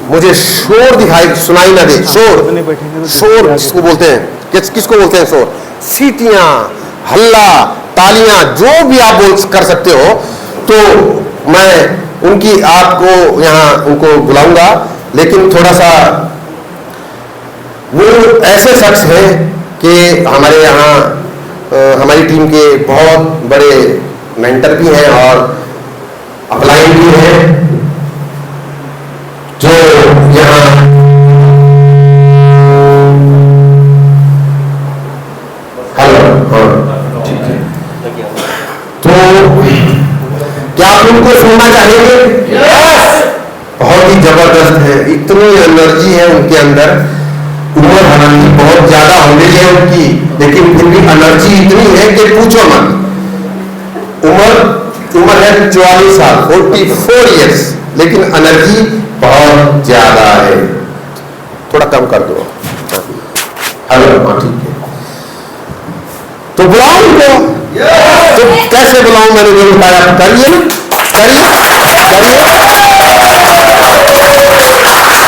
मुझे शोर दिखाई सुनाई ना दे। शोर, शोर किसको बोलते हैं? किसको बोलते हैं शोर? सीटियां, हल्ला, तालियां, जो भी आप बोल कर सकते हो। तो मैं उनकी आपको यहां उनको बुलाऊंगा, लेकिन थोड़ा सा वो ऐसे शख्स हैं कि हमारे यहाँ हमारी टीम के बहुत बड़े मेंटर भी हैं और अपलाइन भी हैं, जो यहाँ हेलो, हाँ ठीक है। तो क्या आप उनको सुनना चाहेंगे? यस। बहुत ही जबरदस्त है, इतनी एनर्जी है उनके अंदर। उम्र हालांकि बहुत ज्यादा हो गई है उनकी, लेकिन फिर भी एनर्जी इतनी है कि पूछो मत। उम्र है 44 साल, 44 इयर्स, लेकिन एनर्जी बहुत ज्यादा है। थोड़ा कम कर दो। हेलो, हाँ ठीक है। तो बुलाओ उनको। तो कैसे बुलाऊं? मैंने जो बताया करिए ना,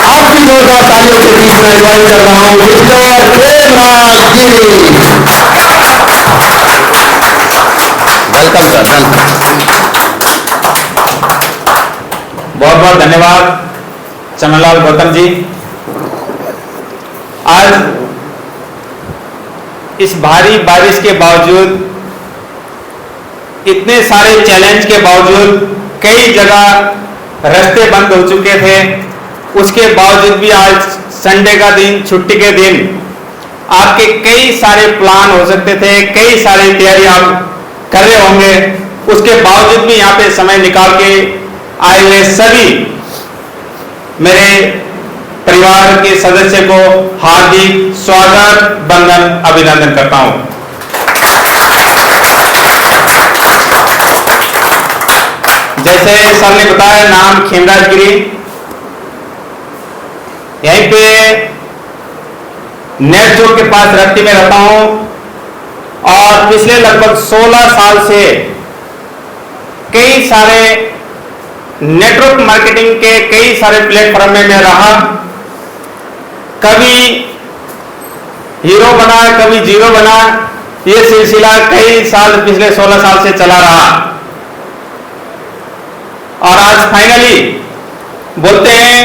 आपकी जोरदार तालियों के बीच में ज्वाइन कर रहा हूं Victor Premraj ji. Welcome sir, welcome. बहुत बहुत धन्यवाद चमनलाल गौतम जी। आज इस भारी बारिश के बावजूद, इतने सारे चैलेंज के बावजूद, कई जगह रास्ते बंद हो चुके थे, उसके बावजूद भी आज संडे का दिन, छुट्टी के दिन, आपके कई सारे प्लान हो सकते थे, कई सारी तैयारी आप कर रहे होंगे, उसके बावजूद भी यहाँ पे समय निकाल के आए हुए सभी मेरे परिवार के सदस्य को हार्दिक स्वागत, वंदन, अभिनंदन करता हूं। जैसे सर ने बताया, नाम खेमराज गिरी, यहीं पे नेट चौक के पास रत्ती में रहता हूं और पिछले लगभग 16 साल से कई सारे नेटवर्क मार्केटिंग के कई सारे प्लेटफॉर्म में मैं रहा। कभी हीरो बना, कभी जीरो बना, ये सिलसिला कई साल, पिछले 16 साल से चला रहा। और आज फाइनली बोलते हैं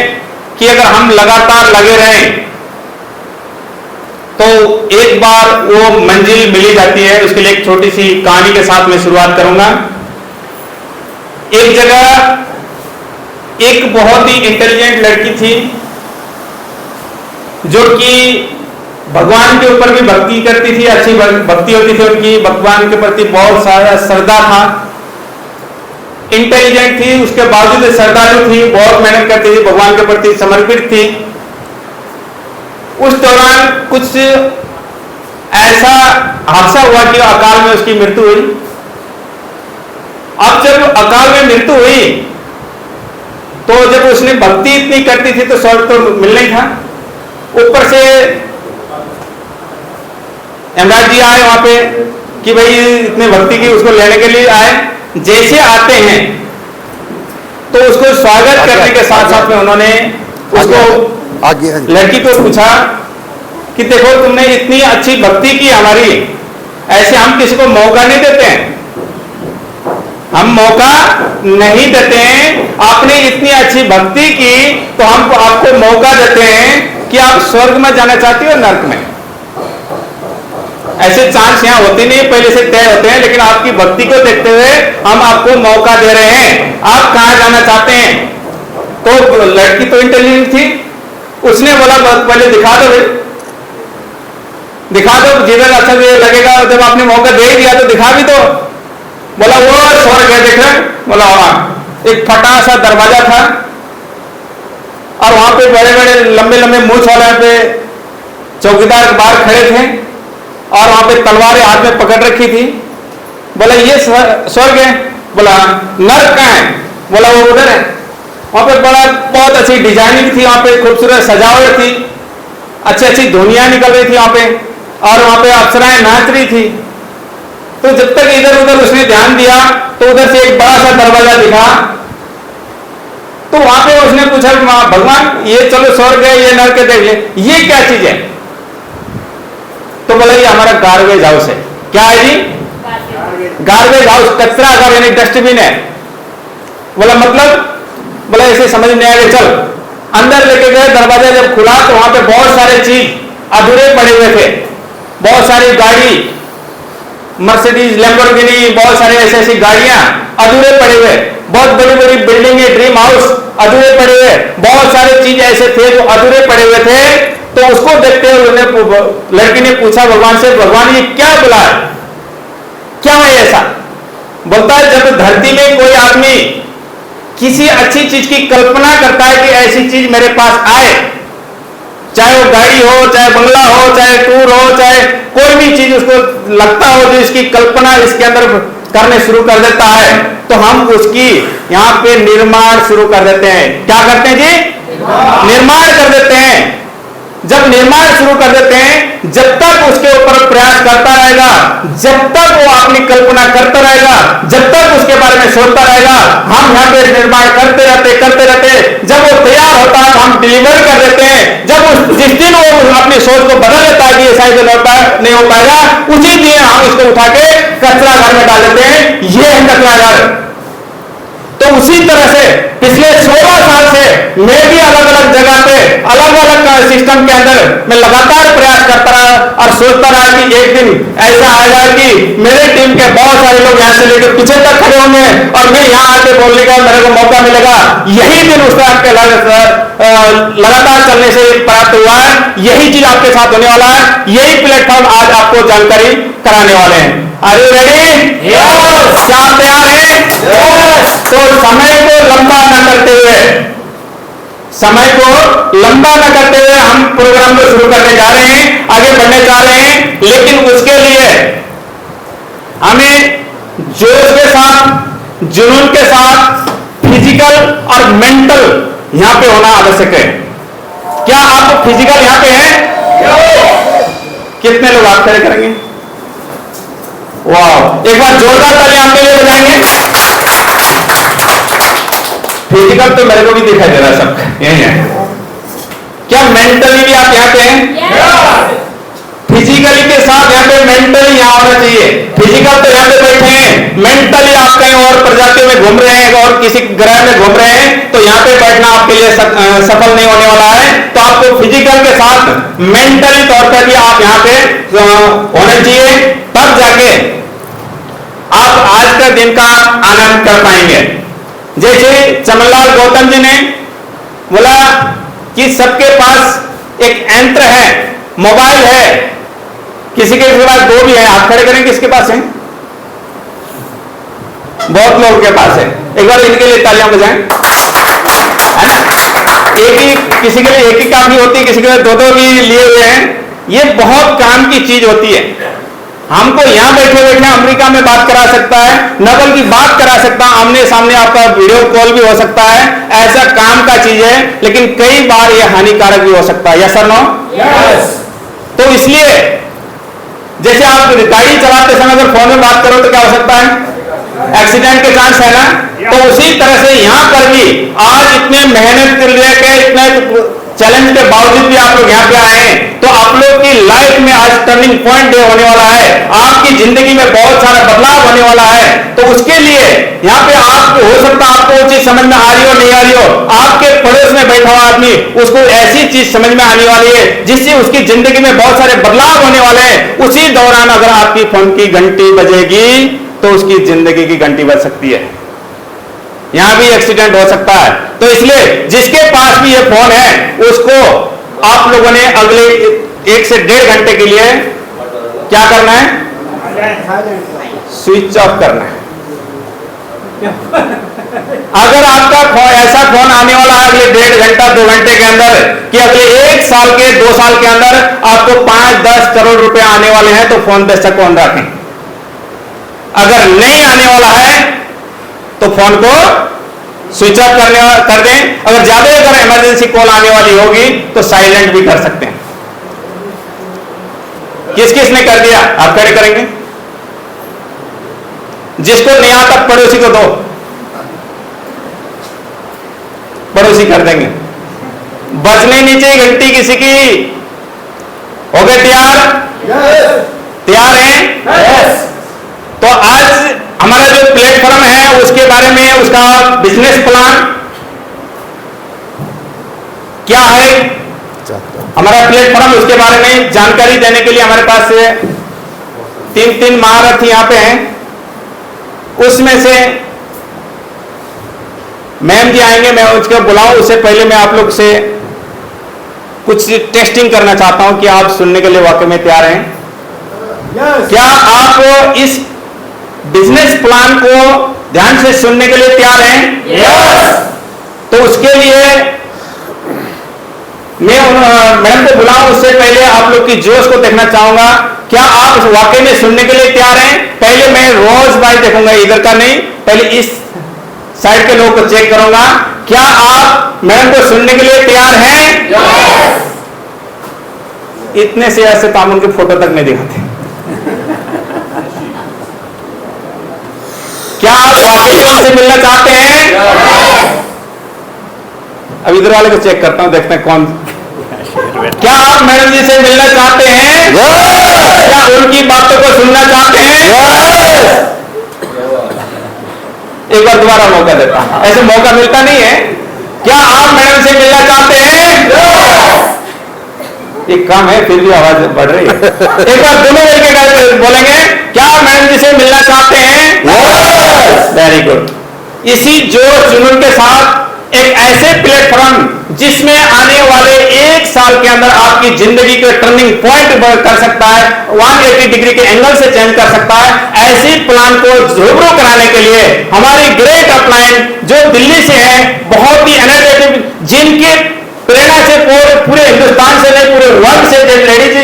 कि अगर हम लगातार लगे रहें तो एक बार वो मंजिल मिली जाती है। उसके लिए एक छोटी सी कहानी के साथ मैं शुरुआत करूंगा। एक जगह एक बहुत ही इंटेलिजेंट लड़की थी, जो कि भगवान के ऊपर भी भक्ति करती थी, अच्छी भक्ति होती थी उनकी, भगवान के प्रति बहुत सारा श्रद्धा था, इंटेलिजेंट थी, उसके बावजूद श्रद्धालु थी, बहुत मेहनत करती थी, भगवान के प्रति समर्पित थी। उस दौरान कुछ ऐसा हादसा हुआ कि अकाल में उसकी मृत्यु हुई। अब जब अकाल में मृत्यु हुई तो जब उसने भक्ति इतनी करती थी तो स्वर्ग तो मिलना ही था। ऊपर से यमराज जी आए वहां पे कि भाई इतने भक्ति की, उसको लेने के लिए आए। जैसे आते हैं तो उसको स्वागत करने के साथ साथ में उन्होंने उसको, लड़की को पूछा कि देखो तुमने इतनी अच्छी भक्ति की हमारी, ऐसे हम किसी को मौका नहीं देते हैं, हम मौका नहीं देते हैं। आपने इतनी अच्छी भक्ति की तो हम आपको मौका देते हैं कि आप स्वर्ग में जाना चाहती हो, नरक में। ऐसे चांस यहाँ होते नहीं, पहले से तय होते हैं, लेकिन आपकी भक्ति को देखते हुए हम आपको मौका दे रहे हैं, आप कहां जाना चाहते हैं। तो लड़की तो इंटेलिजेंट थी, उसने बोला पहले दिखा दो, दिखा दो जिधर अच्छा लगेगा। जब आपने मौका दे दिया तो दिखा भी दो। बोला वो स्वर्ग है, देख रहे? बोला हाँ। एक फटा सा दरवाजा था और वहां पे बड़े बड़े लंबे लंबे मूंछ वाले पे चौकीदार बाहर खड़े थे और वहां पे तलवारें हाथ में पकड़ रखी थी। बोला ये स्वर्ग है? बोला नर्क कहाँ है? बोला वो उधर है। वहां पे बड़ा बहुत अच्छी डिजाइनिंग थी, वहां पे खूबसूरत सजावट थी, अच्छी अच्छी धुनिया निकल रही थी वहां पे, और वहां पे अप्सराएं नाच रही थी। तो जब तक इधर उधर उसने ध्यान दिया तो उधर से एक बड़ा सा दरवाजा दिखा, तो वहां पे उसने पूछा भगवान ये चलो स्वर्ग है, ये नरक है, देख ले ये क्या चीज है? तो बोला ये हमारा गार्बेज हाउस है। क्या है जी? गार्बेज हाउस, कचरा घर यानी डस्टबिन है। बोला मतलब? बोला ऐसे समझ नहीं आएगा, चल अंदर लेके गए। दरवाजा जब खुला तो वहां पे बहुत सारे चीज अधूरे पड़े हुए थे, बहुत सारी गाड़ी, मर्सिडीज, लैम्बोर्गिनी, बहुत सारी ऐसी ऐसी गाड़ियां अधूरे पड़े हुए, बहुत बड़ी बड़ी बिल्डिंगें, ड्रीम हाउस अधूरे पड़े हुए, बहुत सारे चीज ऐसे थे जो अधूरे पड़े हुए थे। तो उसको देखते हुए लड़की ने पूछा भगवान से, भगवान ये क्या बुला है, क्या है ऐसा? बोलता है जब धरती में कोई आदमी किसी अच्छी चीज की कल्पना करता है कि ऐसी चीज मेरे पास आए, चाहे वो गाड़ी हो, चाहे बंगला हो, चाहे टूर हो, चाहे कोई भी चीज उसको लगता हो जो इसकी कल्पना इसके अंदर करने शुरू कर देता है, तो हम उसकी यहां पे निर्माण शुरू कर देते हैं। क्या करते हैं जी? निर्माण कर देते हैं। जब निर्माण शुरू कर देते हैं, जब तक उसके ऊपर प्रयास करता रहेगा, जब तक वो अपनी कल्पना करता रहेगा, जब तक उसके बारे में सोचता रहेगा, हम यहाँ पे निर्माण करते रहते। जब वो तैयार होता है तो हम डिलीवर कर देते हैं। जब जिस दिन वो अपनी सोच को बदल लेता है कि ये शायद नहीं हो पाएगा, उसी दिन हम इसको उठा के कचरा घर में डाल देते हैं। ये है कचरा घर। तो उसी तरह से पिछले 16 साल से मैं भी अलग अलग जगह पे अलग अलग सिस्टम के अंदर मैं लगातार प्रयास करता रहा और सोचता रहा कि एक दिन ऐसा आएगा कि मेरे टीम के बहुत सारे लोग यहां से लेकर पीछे तक खड़े होंगे और मैं यहां आके बोलने का मेरे को मौका मिलेगा। यही दिन उस आपके लगातार चलने से प्राप्त हुआ है। यही चीज आपके साथ होने वाला है। यही प्लेटफॉर्म आज आपको जानकारी कराने वाले हैं। Are you ready? यस। क्या आप तैयार हैं? यस। तो समय को लंबा न करते हुए, समय को लंबा न करते हुए हम प्रोग्राम को शुरू करने जा रहे हैं, आगे बढ़ने जा रहे हैं। लेकिन उसके लिए हमें जोश के साथ, जुनून के साथ फिजिकल और मेंटल यहां पे होना आवश्यक है। क्या आप फिजिकल यहां पे हैं? कितने लोग हाथ खड़े करेंगे? वाह, एक बार जोरदार ताली आपके लिए बजाएंगे। फिजिकल तो मेरे को भी दिखाई दे रहा है, सब यही है। क्या मेंटली भी आप यहाँ पे हैं? फिजिकली के साथ यहाँ पे मेंटली यहाँ होना चाहिए। फिजिकल तो यहाँ पे बैठे हैं, मेंटली आप कहीं और प्रजातियों में घूम रहे हैं और किसी ग्रह में घूम रहे हैं, तो यहाँ पे बैठना आपके लिए सफल नहीं होने वाला है। तो आपको फिजिकल के साथ मेंटली तौर पर भी आप यहाँ पे होना चाहिए, तब जाके आप आज का दिन का आनंद कर पाएंगे। जैसे चमनलाल गौतम जी ने बोला कि सबके पास एक यंत्र है, मोबाइल है, किसी के पास 2 भी है। हाथ खड़े करें, किसके पास है? बहुत लोगों के पास है। एक बार इनके लिए तालियां बजाएं, है ना? एक ही, किसी के लिए एक ही काफी होती है, किसी के लिए 2-2 भी लिए हुए हैं। ये बहुत काम की चीज होती है। हमको यहां बैठे बैठे अमेरिका में बात करा सकता है, न बल्कि बात करा सकता, आमने सामने आपका वीडियो कॉल भी हो सकता है। ऐसा काम का चीज है, लेकिन कई बार यह हानिकारक भी हो सकता है। यस और नो? यस। तो इसलिए जैसे आप गाड़ी चलाते समय अगर फोन में बात करो तो क्या हो सकता है? एक्सीडेंट के चांस है ना? तो उसी तरह से यहां पर भी आज इतने मेहनत कर लेके, इतने चैलेंज के बावजूद भी आप लोग यहाँ पे आए हैं, तो आप लोग की लाइफ में आज टर्निंग पॉइंट डे होने वाला है। आपकी जिंदगी में बहुत सारा बदलाव होने वाला है। तो उसके लिए यहाँ पे आपको हो सकता है आपको वो चीज समझ में आ रही हो, नहीं आ रही हो, आपके पड़ोस में बैठा हुआ आदमी उसको ऐसी चीज समझ में आने वाली है जिससे उसकी जिंदगी में बहुत सारे बदलाव होने वाले हैं। उसी दौरान अगर आपकी फोन की घंटी बजेगी तो उसकी जिंदगी की घंटी बज सकती है। यहां भी एक्सीडेंट हो सकता है। तो इसलिए जिसके पास भी ये फोन है उसको आप लोगों ने अगले 1 से 1.5 घंटे के लिए क्या करना है? स्विच ऑफ करना है। अगर आपका ऐसा फोन आने वाला है अगले 1.5 घंटा 2 घंटे के अंदर कि अगले 1 साल के 2 साल के अंदर आपको 5-10 करोड़ रुपए आने वाले हैं, तो फोन पे शक कौन रखें? अगर नहीं आने वाला है तो फोन को स्विच ऑफ कर दें। अगर ज्यादा अगर इमरजेंसी कॉल आने वाली होगी तो साइलेंट भी कर सकते हैं। किस किस ने कर दिया? आप खड़े करेंगे। जिसको नहीं आता पड़ोसी को दो। पड़ोसी कर देंगे। बचने नहीं चाहिए घंटी किसी की। हो गए तैयार? तैयार हैं? तो आज हमारा जो प्लेटफॉर्म है उसके बारे में, उसका बिजनेस प्लान क्या है, हमारा प्लेटफॉर्म, उसके बारे में जानकारी देने के लिए हमारे पास तीन महारथी यहां पे हैं। उसमें से मैम जी आएंगे, मैं उसको बुलाऊं उससे पहले मैं आप लोग से कुछ टेस्टिंग करना चाहता हूं कि आप सुनने के लिए वाकई में तैयार हैं? क्या आप इस बिजनेस प्लान को ध्यान से सुनने के लिए तैयार हैं? तो उसके लिए मैं मैडम को बुलाऊं उससे पहले आप लोग की जोश को देखना चाहूंगा। क्या आप वाकई में सुनने के लिए तैयार हैं? पहले मैं रोज बाई देखूंगा, इधर का नहीं, पहले इस साइड के लोगों को चेक करूंगा। क्या आप मैडम को सुनने के लिए तैयार हैं? इतने से ऐसे तामुन के फोटो तक नहीं दिखाते। क्या आप वाकई में उनसे मिलना चाहते हैं? अब इधर वाले को चेक करता हूं, देखते हैं कौन। क्या आप मैडम जी से मिलना चाहते हैं? क्या उनकी बातों को सुनना चाहते हैं? एक बार दोबारा मौका देता हूं, ऐसे मौका मिलता नहीं है। क्या आप मैडम से मिलना चाहते हैं? एक काम है, फिर भी आवाज बढ़ रही है। एक बार दोनों मिलकर बोलेंगे, क्या आप मैडम जी से मिलना चाहते हैं? Very good. इसी जोश जुनून के साथ एक ऐसे प्लेटफॉर्म जिसमें आने वाले 1 साल के अंदर आपकी जिंदगी के टर्निंग पॉइंट कर सकता है, 180 डिग्री के एंगल से चेंज कर सकता है, ऐसी प्लान को रूबरू कराने के लिए हमारी ग्रेट अपलाइन जो दिल्ली से है, बहुत ही एनर्जेटिक, जिनके प्रेरणा से पूरे हिंदुस्तान से नहीं पूरे वर्ल्ड से लेडीज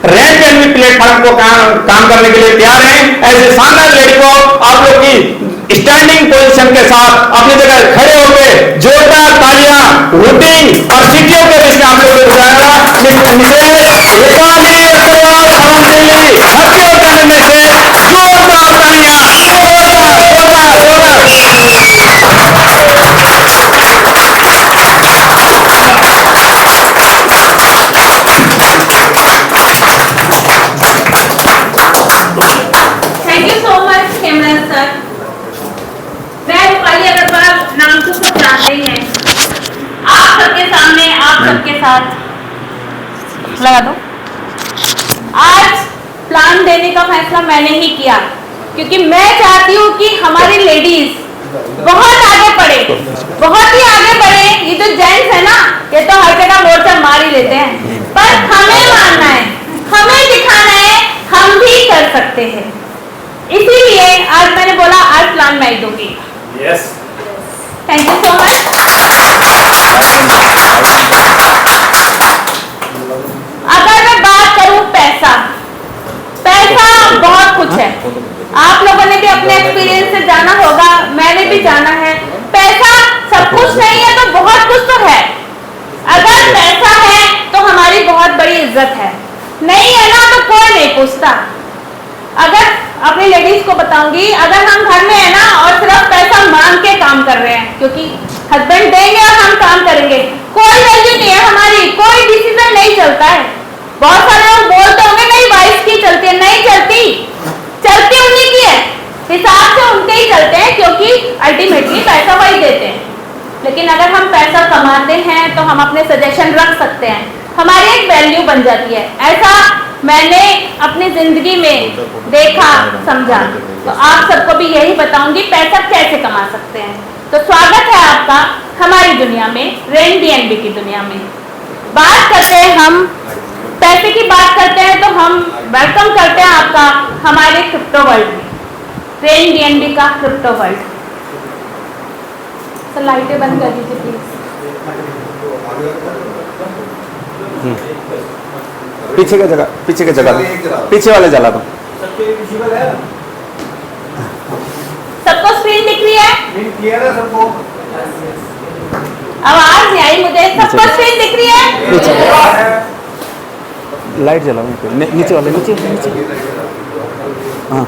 रेंट एंड भी प्लेटफॉर्म को काम करने के लिए तैयार हैं, ऐसे शानदार लेडी को आप लोग की स्टैंडिंग पोजीशन के साथ अपनी जगह खड़े होकर जोरदार तालियां, रूटिंग और सीटियों के बीच में आप लोगों को बुलाएगा thank you so much Hemraj sir. मैं रूपाली अग्रवाल, नाम तो सब जानते ही हैं। आप सबके सामने, आप सबके साथ लगा दो। आज प्लान देने का फैसला मैंने ही किया क्योंकि मैं चाहती हूँ कि हमारी लेडीज बहुत आगे बढ़े, बहुत ही आगे बढ़े। ये जो जेंट्स है ना, ये तो हर जगह मोर्चा मार ही लेते हैं, पर हमें मानना है, हमें दिखाना है हम भी कर सकते हैं। इसीलिए आज मैंने बोला आज प्लान मैं ही दूंगी। Yes, thank you so much. अगर मैं बात करूं पैसा, पैसा बहुत कुछ है। आप लोगों ने भी अपने एक्सपीरियंस से जाना होगा, मैंने भी जाना है। पैसा सब कुछ नहीं है तो बहुत कुछ तो है। अगर पैसा है तो हमारी बहुत बड़ी इज्जत है, नहीं है ना तो कोई नहीं पूछता। अगर अपनी लेडीज को बताऊंगी, अगर हम घर में है ना और सिर्फ पैसा मांग के काम कर रहे हैं, क्योंकि हस्बैंड देंगे और हम काम करेंगे, कोई वैल्यू नहीं है हमारी, कोई डिसीजन नहीं चलता है। बहुत सारे लोग बोलते होंगे नहीं वाइफ की चलती है, नहीं चलती, चलती उन्हीं की है, हिसाब से उनके ही चलते हैं, क्योंकि अल्टीमेटली पैसा वही देते हैं। लेकिन अगर हम पैसा कमाते हैं तो हम अपने सजेशन रख सकते हैं, हमारी एक वैल्यू बन जाती है। ऐसा मैंने अपनी जिंदगी में देखा, समझा। तो आप सबको भी यही बताऊंगी पैसा कैसे कमा सकते हैं। तो स्वागत है आपका हमारी दुनिया में, रेन डीएनबी की दुनिया में। बात करते हैं, हम पैसे की बात करते हैं तो हम वेलकम करते हैं आपका हमारे क्रिप्टो वर्ल्ड में, रेन डीएनबी का क्रिप्टो वर्ल्ड। तो लाइटें बंद कर दीजिए प्लीज। पीछे का जगह, पीछे वाले जला दो। सबको स्क्रीन दिख रही है? सबको आवाज नहीं आई मुझे। सबको स्क्रीन दिख रही है? लाइट जलाओ, नीचे वाले, नीचे हाँ,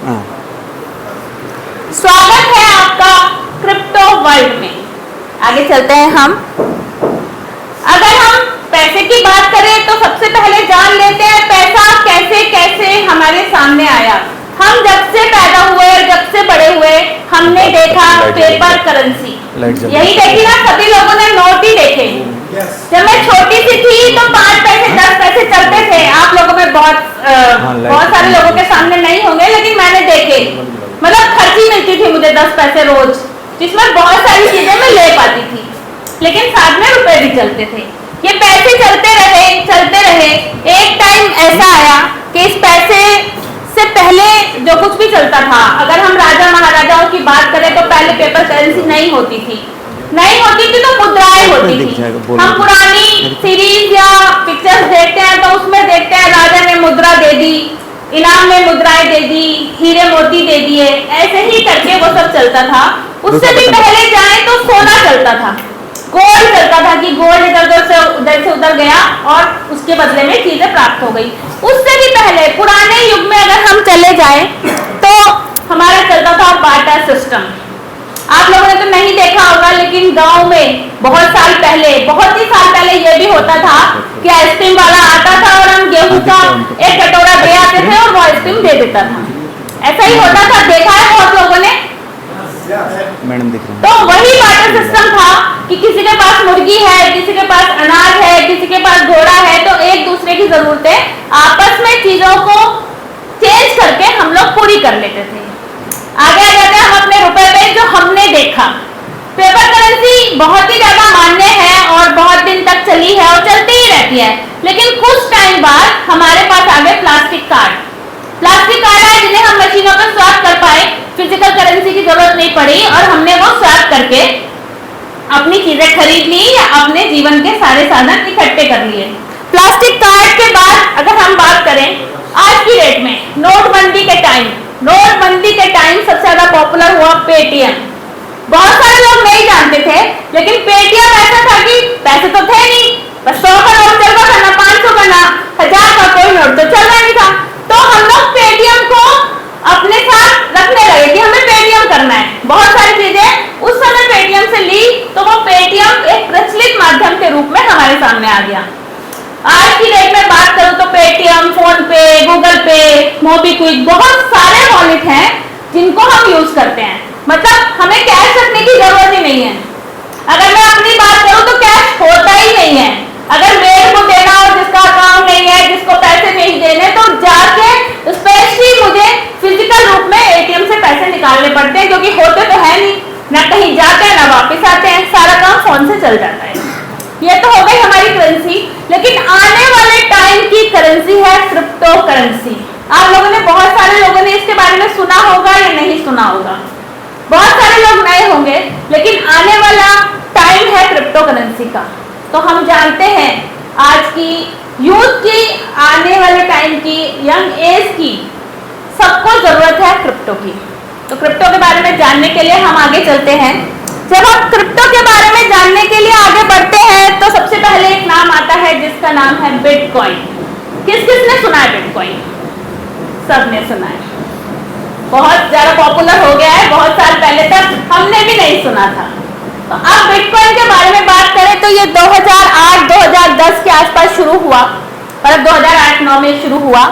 हाँ। स्वागत है आपका क्रिप्टो वर्ल्ड में। आगे चलते हैं हम। अगर हम पैसे की बात करें तो सबसे पहले जान लेते हैं पैसा कैसे कैसे हमारे सामने आया। हम जब से पैदा हुए, जब से बड़े हुए, हमने देखा पेपर करेंसी, यही देखी ना, सभी लोगों ने नोट ही देखे। जब मैं छोटी सी थी तो 5 पैसे 10 पैसे चलते थे। आप लोगों में बहुत सारे लोगों के सामने नहीं होंगे, लेकिन मैंने देखे। मतलब खर्ची मिलती थी मुझे 10 पैसे रोज, जिसमें बहुत सारी चीजें मैं ले पाती थी, लेकिन साथ में रुपए भी चलते थे। ये पैसे चलते रहे। एक टाइम ऐसा आया कि इस पैसे से पहले जो कुछ भी चलता था, अगर हम राजा महाराजाओं की बात करें तो पहले पेपर करेंसी नहीं होती थी तो मुद्राएं होती थी। हम पुरानी सीरीज या पिक्चर्स देखते हैं तो उसमें देखते हैं राजा ने मुद्रा दे दी, इनाम में मुद्राएं दे दी, हीरे मोती दे दिए, ऐसे ही करके वो सब चलता था। उससे भी पहले जाए तो सोना चलता था, गोल्ड चलता था कि गोल्ड इधर से उधर गया और उसके बदले में चीजें प्राप्त हो गई। उससे भी पहले पुराने युग में अगर हम चले जाएं तो हमारा चलता था बार्टर सिस्टम। आप लोगों ने तो नहीं देखा होगा, लेकिन गांव में बहुत ही साल पहले ये भी होता था कि आइसक्रीम वाला आता था और हम गेहूं का एक कटोरा दे आते थे और वो आइसक्रीम दे देता था। ऐसा ही होता था, देखा है बहुत लोगों ने। मैडम दिख रही है। तो वही बार्टर सिस्टम था कि किसी के पास मुर्गी है, किसी के पास अनाज है, किसी के पास घोड़ा है, तो एक दूसरे की जरूरतें आपस में चीजों को चेंज करके हम लोग पूरी कर लेते थे। आगे आ जाते हैं हम अपने रुपए पे, जो हमने देखा। पेपर करेंसी बहुत ही ज्यादा मान्य है और बहुत दिन तक चली है और चलती ही रहती है, लेकिन कुछ टाइम बाद हमारे पास आ गए प्लास्टिक कार्ड आए, जिन्हें हम मशीनों पर स्वैप कर पाए। फिजिकल करेंसी की जरूरत नहीं पड़ी और हमने वो स्वैप करके अपनी चीजें खरीद ली या अपने जीवन के सारे साधन इकट्ठे कर लिए। प्लास्टिक कार्ड के बाद अगर हम बात करें आज की डेट में, नोटबंदी के टाइम सबसे ज्यादा पॉपुलर हुआ पेटीएम। बहुत सारे लोग नहीं जानते थे, लेकिन पेटीएम ऐसा था कि पैसे तो थे नहीं, बस 100 का नोट चल रहा था ना, 500 का ना, 1000 का कोई नोट तो चल रहा नहीं था। तो हम लोग पेटीएम को अपने साथ रखने लगे कि हमें पेटीएम करना है। बहुत सारी चीजें उस समय पेटीएम से ली, तो वो पेटीएम एक प्रचलित माध्यम के रूप में हमारे सामने आ गया। आज की डेट में बात करूं तो पेटीएम, फोन पे, गूगल पे, मोबीक्विक, बहुत सारे वॉलेट हैं जिनको हम यूज करते हैं। मतलब हमें कैश रखने की जरूरत ही नहीं है। अगर मैं अपनी बात करूं तो कैश होता ही नहीं है। अगर मेरे को देना और जिसका अकाउंट नहीं है, जिसको पैसे नहीं देने, तो जाके स्पेशली मुझे फिजिकल रूप में एटीएम से पैसे निकालने पड़ते हैं, जो कि होते तो है नहीं, ना कहीं जाते हैं ना वापस आते हैं, सारा काम फोन से चल जाता है। ये तो हो गई हमारी करेंसी, लेकिन आने वाले टाइम की करेंसी है क्रिप्टो करेंसी। आप लोगों ने, बहुत सारे लोगों ने इसके बारे में सुना होगा या नहीं सुना होगा, बहुत सारे लोग नए होंगे, लेकिन आने वाला टाइम है क्रिप्टो करेंसी का। तो हम जानते हैं आज की यूथ की, आने वाले टाइम की, यंग एज की, सबको जरूरत है क्रिप्टो की। तो क्रिप्टो के बारे में जानने के लिए हम आगे चलते हैं। जब हम क्रिप्टो के बारे में जानने के लिए आगे बढ़ते हैं तो सबसे पहले एक नाम आता है जिसका नाम है बिटकॉइन। किस किस ने सुना है बिटकॉइन? सबने सुना है, बहुत ज्यादा पॉपुलर हो गया है। बहुत साल पहले तक हमने भी नहीं सुना था। तो अब बिटकॉइन के बारे में बात करें तो ये 2008-2010 के आसपास शुरू हुआ, मतलब 2008-9 में शुरू हुआ।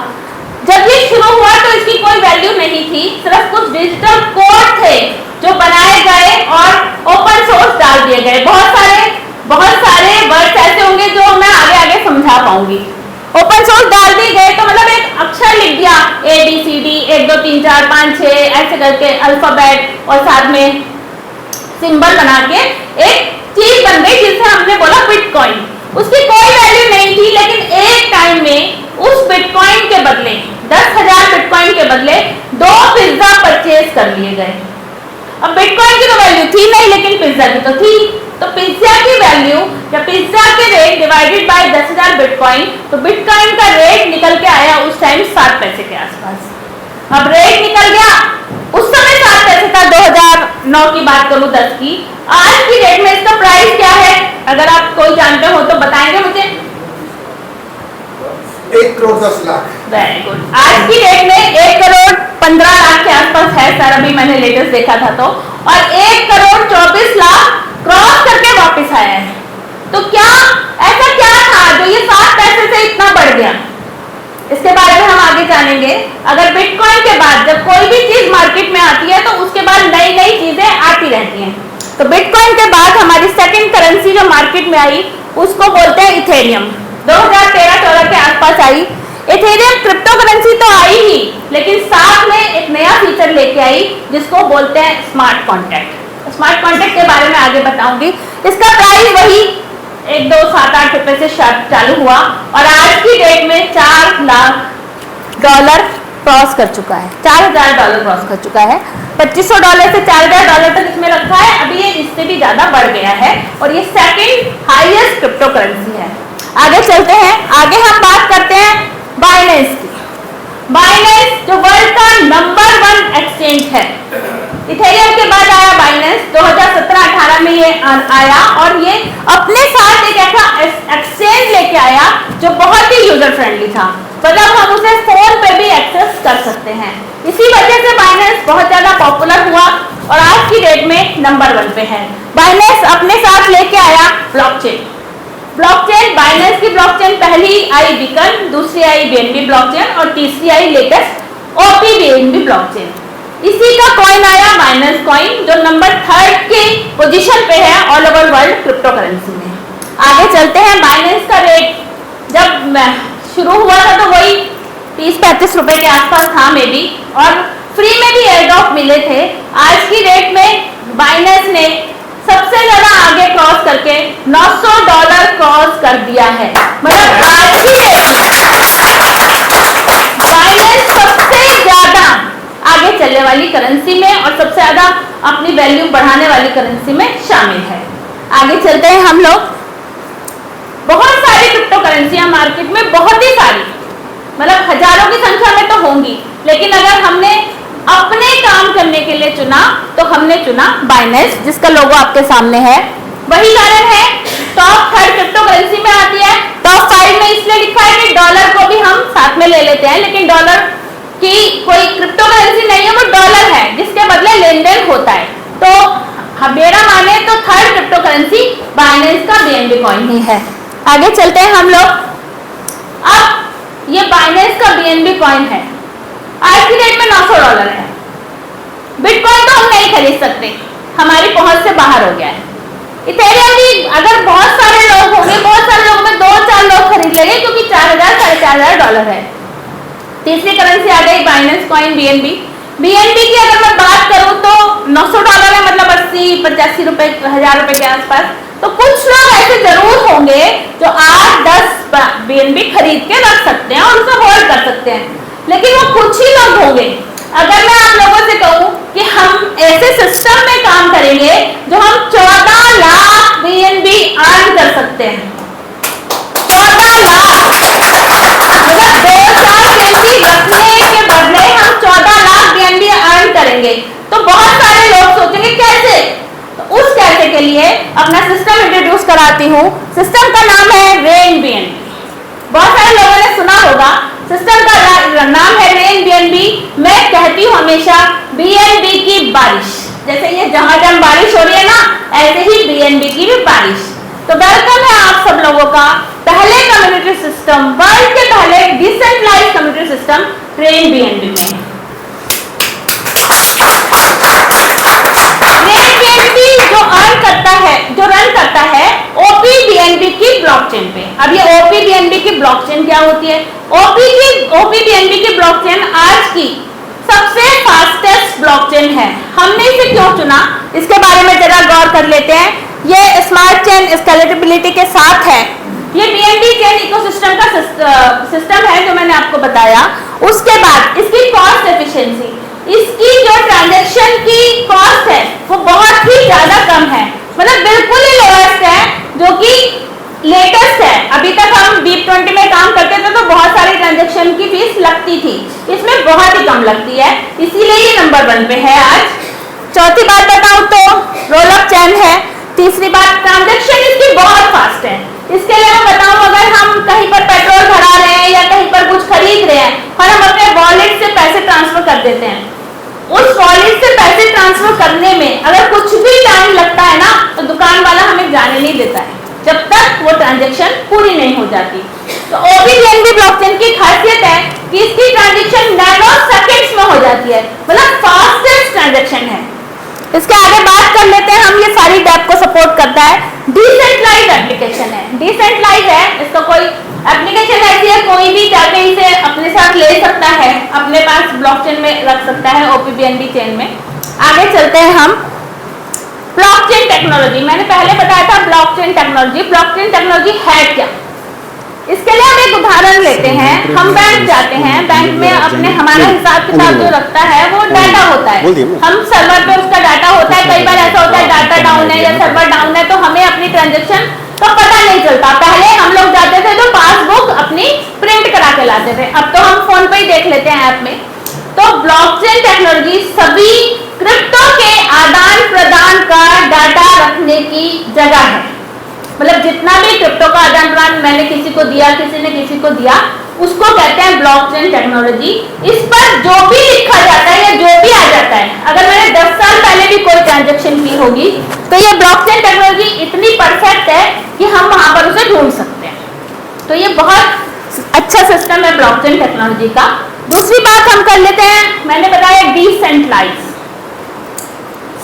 जब ये शुरू हुआ तो इसकी कोई वैल्यू नहीं थी, सिर्फ कुछ डिजिटल कोड थे जो बनाए गए और ओपन सोर्स डाल दिए गए। बहुत सारे वर्ड्स ऐसे होंगे जो मैं आगे समझा पाऊंगी। ओपन सोर्स डाल दिए गए तो मतलब एक अक्षर लिख दिया, ABCD 1 2 3 4 5 6 ऐसे करके अल्फाबेट, और साथ में सिंबल बना के एक चीज बन गई जिसे हमने बोला बिटकॉइन। उसकी कोई वैल्यू नहीं थी, लेकिन एक टाइम में उस बिटकॉइन के बदले 10,000 बिटकॉइन के बदले 2 पिज्जा परचेज कर लिए गए। अब बिटकॉइन की तो वैल्यू थी नहीं, लेकिन पिज्जा की तो थी। तो पिज्जा की वैल्यू या पिज्जा के रेट डिवाइडेड बाय 10,000 बिटकॉइन, तो बिटकॉइन का रेट निकल के आया उस टाइम 7 पैसे के आसपास। अब रेट निकल गया, उस समय 7 पैसे था, 2009 की बात करूं 10 की। आज की डेट में इसका प्राइस क्या है? अगर आप कोई जानते हो तो बताएंगे मुझे। 1 करोड़ 10 लाख। Very good. आज की डेट में 1 करोड़ 15 लाख के आसपास है सर, अभी मैंने लेटेस्ट देखा था तो, और 1 करोड़ 24 लाख क्रॉस करके वापस आया है। तो क्या ऐसा क्या था जो ये 7 पैसे से इतना बढ़ गया, इसके बारे में हम आगे जानेंगे। अगर बिटकॉइन के बाद जब कोई भी चीज मार्केट में आती है तो उसके बाद नई नई चीजें आती रहती हैं। तो बिटकॉइन के बाद हमारी सेकंड करेंसी जो मार्केट में आई उसको बोलते हैं इथेरियम। 2013-14 के आसपास आई इथेरियम। क्रिप्टो करेंसी तो आई ही, लेकिन साथ में एक नया फीचर लेके आई जिसको बोलते हैं स्मार्ट कॉन्ट्रैक्ट। स्मार्ट कॉन्ट्रैक्ट के बारे में आगे बताऊंगी। इसका प्राइस वही 1, 2, 7, 8 रुपए से चालू हुआ और आज की डेट में $4 लाख क्रॉस कर चुका है, $4000 क्रॉस कर चुका है। $2500 से $4000 तक इसमें रखा है। अभी ये इससे भी ज्यादा बढ़ गया है और ये सेकंड हाईएस्ट क्रिप्टो करेंसी है। आगे चलते हैं, आगे हम बात करते हैं बाइनेंस की। बाइनेंस जो वर्ल्ड का नंबर 1 एक्सचेंज है, इथेरियम के बाद आया बाइनेंस। 2017-18 में ये आया और ये अपने साथ एक ऐसा एक्सचेंज लेके आया जो बहुत ही यूजर फ्रेंडली था, मतलब हम उसे फोन पे भी एक्सेस कर सकते हैं। इसी वजह से बाइनेंस बहुत ज्यादा पॉपुलर हुआ और आज की डेट में नंबर 1 पे है। बाइनेंस अपने साथ लेके आया ब्लॉकचेन। ब्लॉकचेन, बाइनेंस की ब्लॉकचेन पहली आई बीकन, दूसरी आई बीएनबी ब्लॉकचेन और तीसरी आई लेटेस्ट ओपी बीएनबी ब्लॉकचेन। इसी का कॉइन आया बाइनेंस कॉइन जो नंबर 3 की पोजीशन पे है all over world crypto currency में। आगे चलते हैं, बाइनेंस का रेट जब शुरू हुआ था तो वही 30-35 रुपए के आसपास था मे बी, और फ्री में भी एयरड्रॉप मिले थे। आज की डेट में बाइनेंस ने सबसे ज्यादा आगे क्रॉस करके $900 क्रॉस कर दिया है। मतलब आज की डेट बाइनेंस सबसे ज्यादा आगे चलने वाली करेंसी में और सबसे ज्यादा अपनी वैल्यू बढ़ाने वाली करेंसी में शामिल है। आगे चलते हैं हम लोग। बहुत सारी क्रिप्टो करेंसियां मार्केट में, बहुत ही सारी, मतलब हजारों की संख्या में तो होंगी, लेकिन अगर हमने अपने काम करने के लिए चुना तो हमने चुना बाइनेंस, जिसका लोगो आपके सामने है। वही कारण है टॉप 3 क्रिप्टो करेंसी में आती है। टॉप 5 में इसलिए लिखा है कि डॉलर को भी हम साथ में ले लेते हैं, लेकिन डॉलर की कोई क्रिप्टो करेंसी नहीं है, वो डॉलर है जिसके बदले लेन देन होता है। तो मेरा माने तो 3rd क्रिप्टो करेंसी बाइनेंस का बीएनबी कॉइन ही है। आगे चलते हैं हम लोग। अब ये बाइनेंस का बीएनबी कॉइन है, आज की डेट में $900 है। बिटकॉइन तो हम नहीं खरीद सकते, हमारी पहुंच से बाहर हो गया है। इथेरियम भी अगर बहुत सारे लोग होंगे, बहुत सारे लोगों में 2-4 लोग खरीद लेंगे क्योंकि $4000-$4500 है। तीसरी करेंसी आ गई बाइनेंस कॉइन बीएनबी। बीएनबी की अगर मैं बात करूं तो $900 है, मतलब 80-85 रुपए, 1000 रुपए के आसपास। तो कुछ लोग ऐसे जरूर होंगे जो 8-10 बीएनबी खरीद के रख सकते हैं और उसे होल्ड कर सकते हैं, लेकिन वो कुछ ही लोग होंगे। अगर मैं आप लोगों से कहूं कि हम ऐसे सिस्टम में काम करेंगे जो हम 14 लाख बीएनबी अर्न कर सकते हैं, 14 लाख, मतलब 2-4 बीएनबी रखने के बदले हम 14 लाख बीएनबी अर्न करेंगे। तो बहुत सारे लोग सोचेंगे कैसे, तो उस कैसे के लिए अपना सिस्टम इंट्रोड्यूस कराती हूँ। सिस्टम का नाम है रेन बीएनबी। बहुत सारे लोगों ने सुना होगा, सिस्टम का नाम है रेन बीएनबी। मैं कहती हूँ हमेशा बीएनबी की बारिश, जैसे ये झमाझम बारिश हो रही है ना, ऐसे ही बीएनबी की भी बारिश। तो वेलकम है आप सब लोगों का पहले कम्युनिटी सिस्टम, वर्ल्ड के पहले decentralised community system Ren BNB में। रेन बीएनबी जो अर्न करता है, जो रन करता है ओपी बीएनबी की ब्लॉकचेन पे। अब ये ओपी बीएनबी की ब्लॉकचेन क्या होती है? ओपी बीएनबी की ब्लॉकचेन आज की सबसे फास्टेस्ट ब्लॉकचेन है। हमने इसे क्यों चुना, इसके बारे में जरा गौर कर लेते हैं। ये स्मार्ट चेन स्केलेबिलिटी के साथ है। ये बीएनबी चेन इकोसिस्टम का सिस्टम है जो मैंने आपको बताया। उसके बाद इसकी कॉस्ट एफिशिएंसी, इसकी जो ट्रांजैक्शन की कॉस्ट है वो बहुत ही ज्यादा कम है, मतलब बिल्कुल ही लोएस्ट है, जो कि लेटेस्ट है। अभी तक हम BIP20 में काम करते थे तो बहुत सारी ट्रांजैक्शन की फीस लगती थी, इसमें बहुत ही कम लगती है, इसीलिए ये नंबर 1 पे है आज। चौथी बात बताऊं तो रोल अप चेन है। तीसरी बात, ट्रांजैक्शन इसकी बहुत फास्ट है। इसके लिए मैं बताऊं, अगर हम कहीं पर पेट्रोल भरा रहे हैं या कहीं देते हैं। उस वॉलेट से पैसे ट्रांसफर करने में अगर कुछ भी टाइम लगता है ना, तो दुकान वाला हमें जाने नहीं देता है जब तक वो ट्रांजैक्शन पूरी नहीं हो जाती। तो OBDNB ब्लॉकचेन की खासियत है कि इसकी ट्रांजैक्शन नैनो सेकंड्स में हो जाती है, मतलब फास्टेस्ट ट्रांजैक्शन है। इसके आगे बात कर लेते हैं हम, ये सारी डैप को सपोर्ट करता है। डिसेंट्रलाइज्ड एप्लीकेशन है, डिसेंट्रलाइज्ड है, इसका कोई एप्लीकेशन ऐसी है कोई भी जाके इसे अपने साथ ले सकता है, अपने पास ब्लॉकचेन में रख सकता है, OBDNB चेन में। आगे चलते हैं हम, ब्लॉकचेन टेक्नोलॉजी। मैंने पहले बताया था ब्लॉकचेन टेक्नोलॉजी। ब्लॉकचेन टेक्नोलॉजी है क्या, इसके लिए हम एक उदाहरण लेते हैं। हम बैंक जाते हैं, बैंक में अपने हमारा हिसाब किताब जो रखता है वो डाटा होता है, हम सर्वर पे उसका डाटा होता है। कई बार ऐसा होता है डाटा डाउन है या सर्वर डाउन है तो हमें अपनी ट्रांजैक्शन का पता नहीं चलता। पहले हम लोग जाते थे तो पासबुक अपनी प्रिंट करा के लाते थे, अब तो हम फोन पे ही देख लेते हैं ऐप में। तो ब्लॉकचेन टेक्नोलॉजी सभी क्रिप्टो के आदान प्रदान का डाटा रखने की जगह है, मतलब जितना भी क्रिप्टो का आदान प्रदान मैंने किसी को दिया, किसी ने किसी को दिया, उसको कहते हैं ब्लॉकचेन टेक्नोलॉजी। इस पर जो भी लिखा जाता है या जो भी आ जाता है, अगर मैंने 10 साल पहले भी कोई ट्रांजैक्शन की होगी तो ये ब्लॉकचेन टेक्नोलॉजी इतनी परफेक्ट है कि हम वहां पर उसे ढूंढ सकते हैं। तो ये बहुत अच्छा सिस्टम है ब्लॉकचेन टेक्नोलॉजी का। दूसरी बात हम कर लेते हैं, मैंने बताया डिसेंट्रलाइज।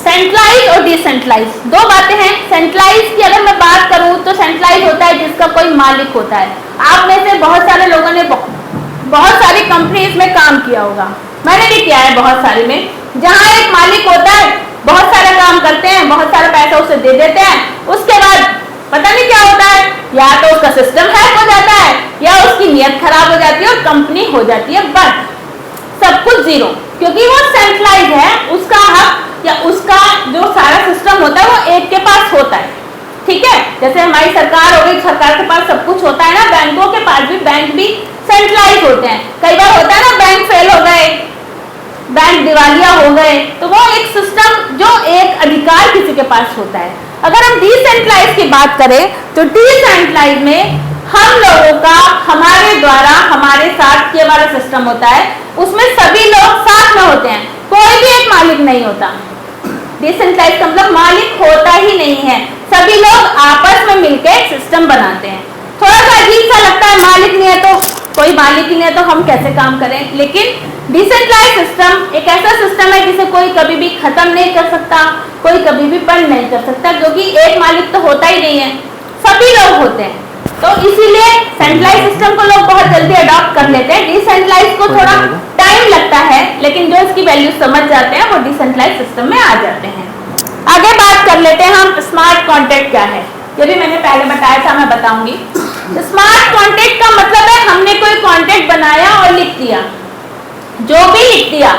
सेंट्रलाइज और डिसेंट्रलाइज दो बातें हैं। सेंट्रलाइज की अगर मैं बात करूं तो सेंट्रलाइज होता है जिसका कोई मालिक होता है। आप में से बहुत सारे लोगों ने बहुत सारी कंपनीज में काम किया होगा, मैंने भी किया है बहुत सारे में, जहां एक मालिक होता है, बहुत सारा काम करते हैं, बहुत सारा पैसा उसे दे देते हैं, उसके बाद पता नहीं क्या होता है, या तो उसका सिस्टम हैक हो जाता है या उसकी नीयत खराब हो जाती है और कंपनी हो जाती है बंद, सब कुछ जीरो, क्योंकि वो सेंट्रलाइज है। उसका हक या उसका जो सारा सिस्टम होता है वो एक के पास होता है, ठीक है। जैसे हमारी सरकार हो गई, सरकार के पास सब कुछ होता है ना, बैंकों के पास भी, बैंक भी सेंट्रलाइज होते हैं। कई बार होता है ना बैंक फेल हो गए, बैंक दिवालिया हो गए, तो वो एक सिस्टम जो एक अधिकार किसी के पास होता है। अगर हम डिसेंट्रलाइज की बात करें तो डिसेंट्रलाइज में हम लोगों का हमारे द्वारा हमारे साथ ये वाला सिस्टम होता है, उसमें सभी लोग साथ में होते हैं, कोई भी एक मालिक नहीं होता। डिसेंट्रलाइज का मतलब मालिक होता ही नहीं है, सभी लोग आपस में मिलकर सिस्टम बनाते हैं। थोड़ा सा अजीब सा लगता है, मालिक नहीं है तो कोई मालिक ही नहीं है तो हम कैसे काम करें, लेकिन डिसेंट्रलाइज सिस्टम एक ऐसा सिस्टम है जिसे कोई कभी भी खत्म नहीं कर सकता, कोई कभी भी बंद नहीं कर सकता, क्योंकि एक मालिक तो होता ही नहीं है, सभी लोग होते हैं। तो इसीलिए सेंट्रलाइज सिस्टम को लोग बहुत जल्दी अडॉप्ट कर लेते हैं, डिसेंट्रलाइज को थोड़ा टाइम लगता है, लेकिन जो इसकी वैल्यू समझ जाते हैं वो डिसेंट्रलाइज सिस्टम में आ जाते हैं। आगे बात कर लेते हैं हम स्मार्ट कॉन्ट्रैक्ट क्या है, ये भी मैंने पहले बताया था, मैं बताऊंगी। स्मार्ट कॉन्ट्रैक्ट का मतलब है हमने कोई कॉन्ट्रैक्ट बनाया और लिख दिया, जो भी लिख दिया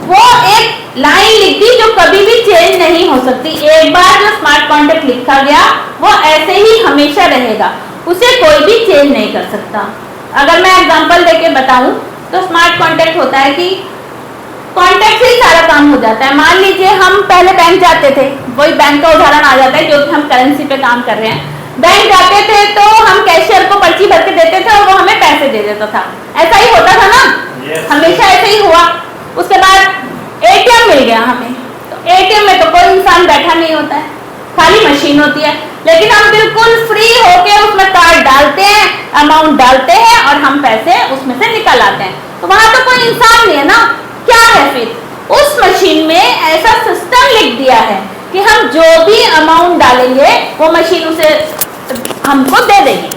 वो एक लाइन लिख दी जो कभी भी चेंज नहीं हो सकती। एक बार जो स्मार्ट कॉन्ट्रैक्ट लिखा गया वो ऐसे ही हमेशा रहेगा, उसे कोई भी चेंज नहीं कर सकता। अगर मैं एग्जांपल देके बताऊं तो स्मार्ट कॉन्ट्रैक्ट होता है कि कॉन्ट्रैक्ट से ही सारा काम हो जाता है। मान लीजिए हम पहले बैंक जाते थे, वही बैंक का उदाहरण आ जाता है क्योंकि हम करेंसी पे काम कर रहे हैं। बैंक जाते थे तो हम कैशियर को पर्ची भर के देते थे और वो हमें पैसे दे देता था, ऐसा ही होता था ना, हमेशा ऐसे ही हुआ। उसके बाद एटीएम मिल गया हमें, तो एटीएम में तो कोई इंसान बैठा नहीं होता है, खाली मशीन होती है, लेकिन हम बिल्कुल फ्री होके उसमें कार्ड डालते हैं, अमाउंट डालते हैं और हम पैसे उसमें से निकल आते हैं। तो वहां तो कोई इंसान नहीं है ना, क्या है फिर, उस मशीन में ऐसा सिस्टम लिख दिया है कि हम जो भी अमाउंट डालेंगे वो मशीन उसे हमको दे देगी,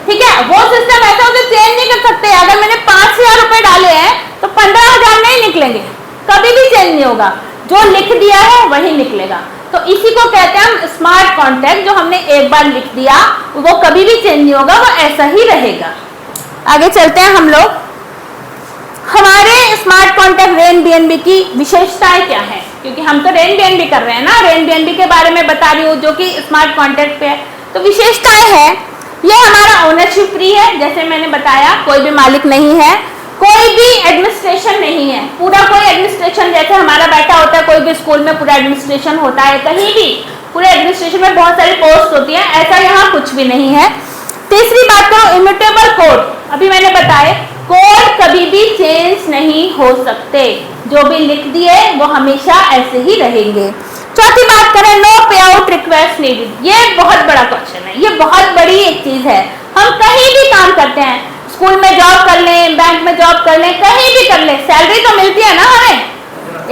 ठीक है। वो सिस्टम ऐसा उसे चेंज नहीं कर सकते। अगर मैंने 5,000 रुपए डाले हैं तो 15,000 नहीं निकलेंगे, कभी भी चेंज नहीं होगा, जो लिख दिया है वही निकलेगा। तो इसी को कहते हैं हम स्मार्ट कॉन्ट्रैक्ट, जो हमने एक बार लिख दिया वो कभी भी चेंज नहीं होगा, वो ऐसा ही रहेगा। आगे चलते हैं हम लोग, हमारे स्मार्ट कॉन्ट्रैक्ट रेन बीएनबी की विशेषताएं क्या है, क्योंकि हम तो रेन बीएनबी कर रहे हैं ना, रेन बीएनबी के बारे में बता रही हूँ जो कि स्मार्ट कॉन्ट्रैक्ट पे है। तो विशेषताएं है, ये हमारा ओनरशिप फ्री है, जैसे मैंने बताया कोई भी मालिक नहीं है, कोई भी एडमिनिस्ट्रेशन नहीं है, पूरा कोई एडमिनिस्ट्रेशन जैसे हमारा बैठा होता है, कोई भी स्कूल में पूरा एडमिनिस्ट्रेशन होता है, कहीं भी पूरे एडमिनिस्ट्रेशन में बहुत सारी पोस्ट होती है, ऐसा यहाँ कुछ भी नहीं है। तीसरी बात करो इम्यूटेबल कोड, अभी मैंने बताया कोड कभी भी चेंज नहीं हो सकते, जो भी लिख दिए वो हमेशा ऐसे ही रहेंगे। चौथी बात करें, नो पे आउट रिक्वेस्ट नीडेड। ये बहुत बड़ा क्वेश्चन है, ये बहुत बड़ी एक चीज है। हम कहीं भी काम करते हैं, स्कूल में जॉब कर लें, बैंक में जॉब कर लें, कहीं भी कर लें, सैलरी तो मिलती है ना हमें,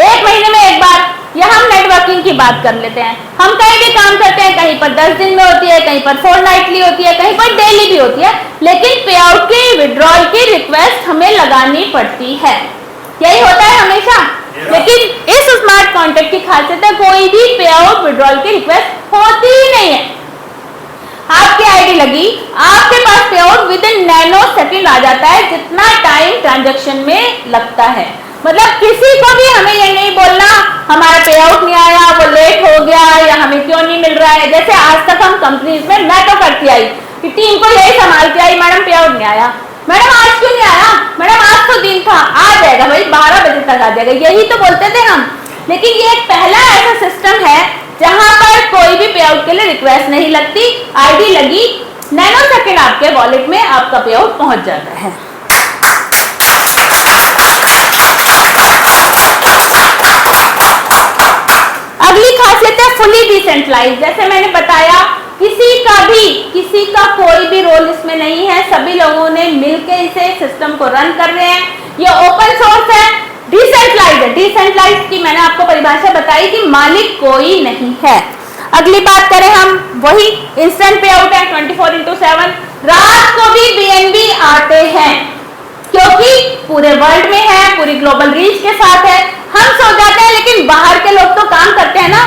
1 महीने में एक बार। या हम नेटवर्किंग की बात कर लेते हैं, हम कहीं भी काम करते हैं, कहीं पर 10 दिन में होती है, कहीं पर फोर्टनाइटली होती है, कहीं पर डेली भी होती है, लेकिन पे आउट की, विड्रॉल की रिक्वेस्ट हमें लगानी पड़ती है। यही होता है हमेशा। लेकिन इस स्मार्ट कॉन्ट्रैक्ट की खासियत है, कोई भी पे आउट विड्रॉल की रिक्वेस्ट होती ही नहीं है। आपकी आईडी लगी, आपके पास pay out within nano second आ जाता है, जितना टाइम ट्रांजैक्शन में लगता है। मतलब किसी को भी हमें ये नहीं बोलना हमारा पे आउट नहीं आया, वो लेट हो गया या हमें क्यों नहीं मिल रहा है। जैसे आज तक हम कंपनीज में मैं तो करती आई कि टीम को यही संभालती आई, मैडम पे आउट नहीं आया, मैडम आज क्यों नहीं आया, मैडम आज तो दिन था, आ जाएगा भाई 12 बजे तक आ जाएगा, यही तो बोलते थे हम। लेकिन ये एक पहला ऐसा सिस्टम है जहां पर कोई भी पे आउट के लिए रिक्वेस्ट नहीं लगती, आईडी लगी, नैनो सेकंड आपके वॉलेट में आपका पे आउट पहुंच जाता है। अगली खासियत है फुली डिसेंट्रलाइज। जैसे मैंने बताया, किसी का कोई भी रोल इसमें नहीं है, सभी लोगों ने मिलकर इसे सिस्टम को रन कर रहे हैं। ये ओपन सोर्स है, डिसेंट्रलाइज है। डिसेंट्रलाइज की मैंने आपको परिभाषा बताई कि मालिक कोई नहीं है। अगली बात करें हम, वही इंस्टेंट पे आउट है 24/7। रात को भी बीएनबी आते हैं क्योंकि पूरे वर्ल्ड में है, पूरी ग्लोबल रीच के साथ है। हम सो जाते हैं लेकिन बाहर के लोग तो काम करते हैं ना।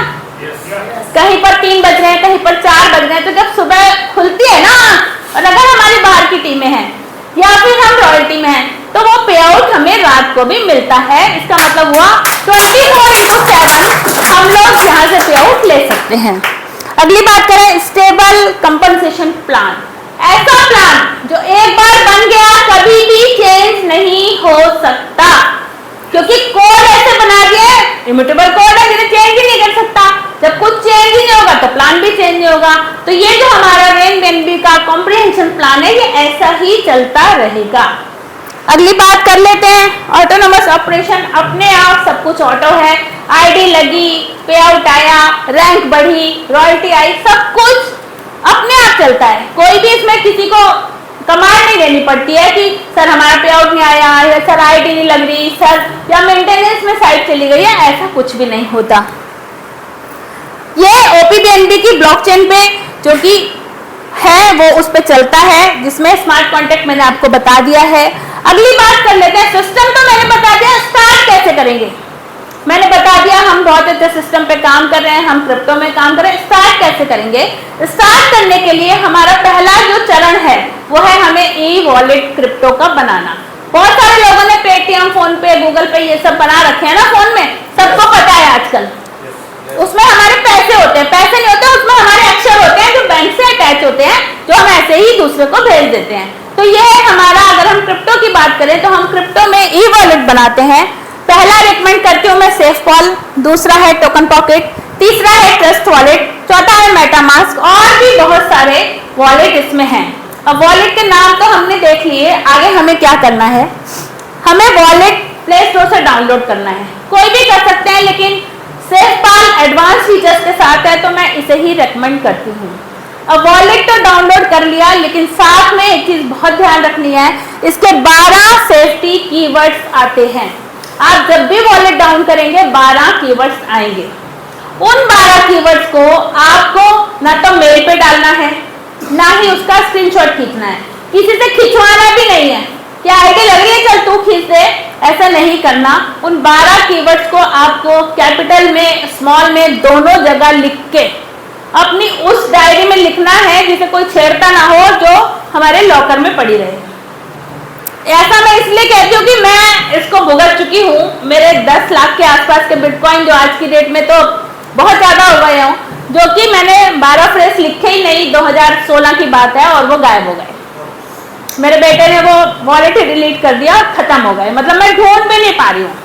कहीं पर 3 बज रहे हैं, कहीं पर 4 बज रहे हैं, तो जब सुबह खुलती है ना, और अगर हमारी बाहर की टीमें हैं या फिर हम रॉयल्टी में हैं, तो वो पे आउट हमें रात को भी मिलता है। इसका मतलब हुआ 24/7 हम लोग यहाँ से पे आउट ले सकते हैं। अगली बात करें, स्टेबल कंपनसेशन प्लान। ऐसा प्लान जो एक बार बन गया कभी भी चेंज नहीं हो सकता, क्योंकि कोड ऐसे बना दिया है, इम्यूटेबल कोड है, जिन्हें चेंज ही नहीं कर सकता। जब कुछ चेंज ही नहीं होगा तो प्लान भी चेंज नहीं होगा। तो ये जो हमारा रेन बीएनबी का कॉम्प्रिहेंशन प्लान है, ये ऐसा ही चलता रहेगा। अगली बात कर लेते हैं, ऑटोनोमस ऑपरेशन। अपने आप सब कुछ ऑटो है, आईडी लगी, पे आउट आया, रैंक बढ़ी, रॉयल्टी आई, सब कुछ अपने आप चलता है। कोई भी इसमें किसी को कमांड नहीं देनी पड़ती है कि सर हमारा पे आउट नहीं आया, या सर आईडी नहीं लग रही, सर या मेंटेनेंस में साइट चली गई है, ऐसा कुछ भी नहीं होता। ये ओपीबीएनबी की ब्लॉकचेन पे जो कि है वो उस पे चलता है, जिसमें स्मार्ट कॉन्ट्रैक्ट मैंने आपको बता दिया है। अगली बात कर लेते हैं, सिस्टम तो मैंने बता दिया, स्टार्ट कैसे करेंगे मैंने बता दिया। हम बहुत अच्छे सिस्टम पे काम कर रहे हैं, हम क्रिप्टो में काम कर रहे हैं। स्टार्ट कैसे करेंगे? स्टार्ट करने के लिए हमारा पहला जो चरण है वो है हमें ई वॉलेट क्रिप्टो का बनाना। बहुत सारे लोगों ने पेटीएम, फोन पे, गूगल पे ये सब बना रखे हैं ना फोन में, सबको पता है आजकल। उसमें हमारे पैसे होते हैं, पैसे नहीं होते, उसमें हमारे अक्षर होते हैं जो बैंक से अटैच होते हैं, जो हम ऐसे ही दूसरे को भेज देते हैं। तो ये है हमारा, अगर हम क्रिप्टो की बात करें तो हम क्रिप्टो में ई वॉलेट बनाते हैं। पहला रिकमेंड करती हूँ मैं सेफपॉल, दूसरा है टोकन पॉकेट, तीसरा है ट्रस्ट वॉलेट, चौथा है मेटामास्क, और भी बहुत सारे वॉलेट इसमें हैं। अब वॉलेट के नाम तो हमने देख लिए, आगे हमें क्या करना है? हमें वॉलेट प्ले स्टोर से डाउनलोड करना है। कोई भी कर सकते हैं, लेकिन सेफपॉल एडवांस फीचर्स के साथ है तो मैं इसे ही रेकमेंड करती हूँ। अब वॉलेट तो डाउनलोड कर लिया, लेकिन साथ में एक चीज बहुत ध्यान रखनी है, इसके 12 सेफ्टी कीवर्ड्स आते हैं। आप जब भी वॉलेट डाउन करेंगे 12 कीवर्ड्स आएंगे। उन 12 कीवर्ड्स को आपको ना तो मेल पे डालना है, ना ही उसका स्क्रीनशॉट खींचना है, किसी से खिंचवाना भी नहीं है। क्या आईडी लग रही है, चल तू खींच दे, ऐसा नहीं करना। उन 12 कीवर्ड्स को आपको कैपिटल में, स्मॉल में, दोनों जगह लिख के अपनी उस डायरी में लिखना है, जिसे कोई छेड़ता ना हो, जो हमारे लॉकर में पड़ी रहे। ऐसा मैं इसलिए कहती हूँ कि मैं इसको भुगत चुकी हूँ। मेरे 10 लाख के आसपास के बिटकॉइन जो आज की डेट में तो बहुत ज्यादा हो गए हों, जो कि मैंने 12 फ्रेज लिखे ही नहीं, 2016 की बात है, और वो गायब हो गए। मेरे बेटे ने वो वॉलेट ही डिलीट कर दिया और खत्म हो गए। मतलब मैं ढूंढ भी नहीं पा रही हूँ।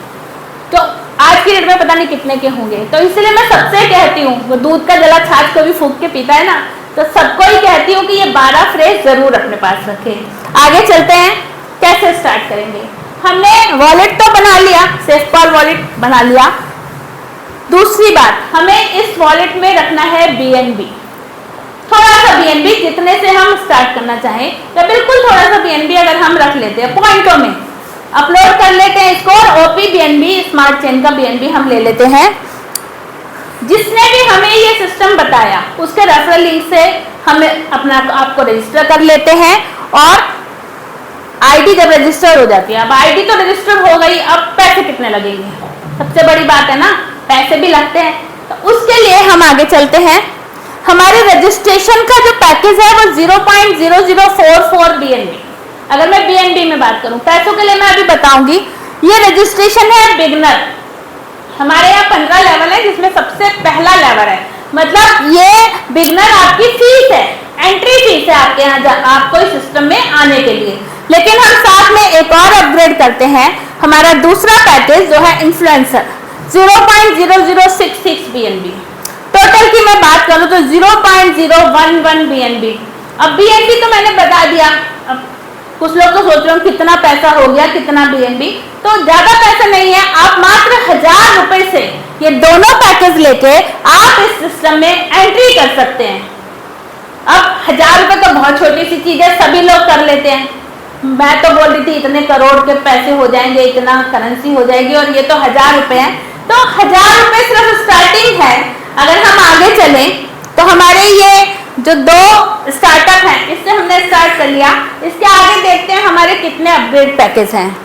तो आज की डेट में पता नहीं कितने के होंगे। तो इसलिए मैं सबसे कहती हूँ, वो दूध का जला छाछ को भी फूंक के पीता है ना, तो सबको ही कहती हूँ कि ये 12 फ्रेज जरूर अपने पास रखें। आगे चलते हैं, कैसे स्टार्ट करेंगे? हमने वॉलेट तो बना लिया, सेफकॉल वॉलेट बना लिया। दूसरी बात, हमें इस वॉलेट में रखना है BNB, थोड़ा सा BNB, जितने से हम स्टार्ट करना चाहें, या बिल्कुल थोड़ा सा BNB अगर हम रख लेते हैं, पॉइंटों में अपलोड कर लेते हैं इसको, और OP BNB स्मार्ट चेन का BNB हम ले लेते हैं। जिसने भी हमें ये सिस्टम बताया उसके रेफरल लिंक से हमें अपना आपको रजिस्टर कर लेते हैं, और आईडी जब रजिस्टर हो जाती है, अब आईडी तो रजिस्टर हो गई, अब पैसे कितने लगेंगे, सबसे बड़ी बात है ना, पैसे भी लगते हैं। तो उसके लिए हम आगे चलते हैं। हमारे रजिस्ट्रेशन का जो पैकेज है वो 0.0044 BNB, अगर मैं BNB में बात करूं, पैसों के लिए मैं अभी बताऊंगी। ये रजिस्ट्रेशन है बिगनर, हमारे यहाँ 15 लेवल है, जिसमें सबसे पहला लेवल है, मतलब ये बिगनर आपकी फीस है, एंट्री फीस है आपके यहाँ आपको इस सिस्टम में आने के लिए। लेकिन हम साथ में एक और अपग्रेड करते हैं, हमारा दूसरा पैकेज जो है इन्फ्लुएंसर, 0.0066 BNB। टोटल की मैं बात करूं तो 0.011 BNB। अब BNB तो मैंने बता दिया, अब कुछ लोग तो सोच रहे हो कितना पैसा हो गया, कितना BNB, तो ज्यादा पैसा नहीं है, आप मात्र 1000 रुपए से ये दोनों पैकेज लेके आप इस सिस्टम में एंट्री कर सकते हैं। अब 1000 रुपए तो बहुत छोटी सी चीज है, सभी लोग कर लेते हैं। मैं तो बोल रही थी इतने करोड़ के पैसे हो जाएंगे, इतना करेंसी हो जाएगी, और ये तो 1000 रुपए है। तो 1000 रुपए सिर्फ स्टार्टिंग है। अगर हम आगे चलें तो हमारे ये जो 2 स्टार्टअप हैं, इससे हमने स्टार्ट कर लिया, इसके आगे देखते हैं हमारे कितने अपग्रेड पैकेज हैं।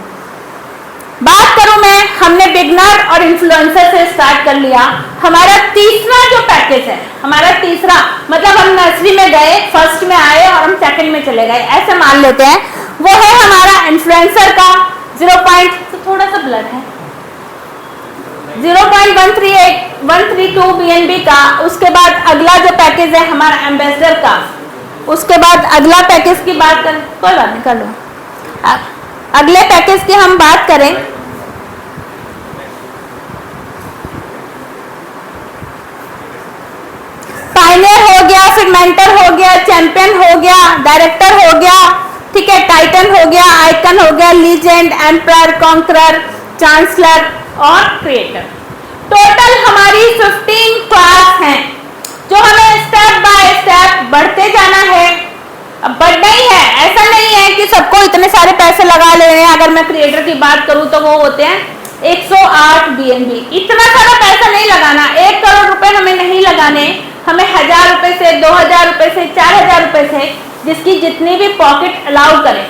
बात करूं मैं, हमने बिगनर और इन्फ्लुएंसर से स्टार्ट कर लिया। हमारा तीसरा जो पैकेज है, हमारा तीसरा मतलब हम नर्सरी में गए, फर्स्ट में आए और हम सेकंड में चले गए, ऐसे मान लेते हैं, वो है हमारा इन्फ्लुएंसर का थोड़ा सा ब्लर है 0.132 BNB का। उसके बाद अगला जो पैकेज है हमारा एम्बेसडर का, उसके बाद अगला पैकेज की बात करें, कोई बात नहीं कर लो, अगले पैकेज की हम बात करें, पायनियर हो गया, फिर मेंटर हो गया, चैंपियन हो गया, डायरेक्टर हो गया, ठीक है, टाइटन हो गया, आइकन हो गया, लीजेंड, एम्पायर, कॉन्करर, चांसलर और क्रिएटर। टोटल हमारी 15 क्लास हैं जो हमें स्टेप बाय स्टेप बढ़ते जाना है। अब बढ़ना ही है, ऐसा नहीं है कि सबको इतने सारे पैसे लगा ले रहे हैं। अगर मैं क्रिएटर की बात करूं तो वो होते हैं 108 BNB। इतना सारा पैसा नहीं लगाना, 1 करोड़ रुपए हमें नहीं लगाने, हमें 1000 रुपए से, 2000 रुपए से, 4000 रुपए से, जिसकी जितनी भी पॉकेट अलाउ करे,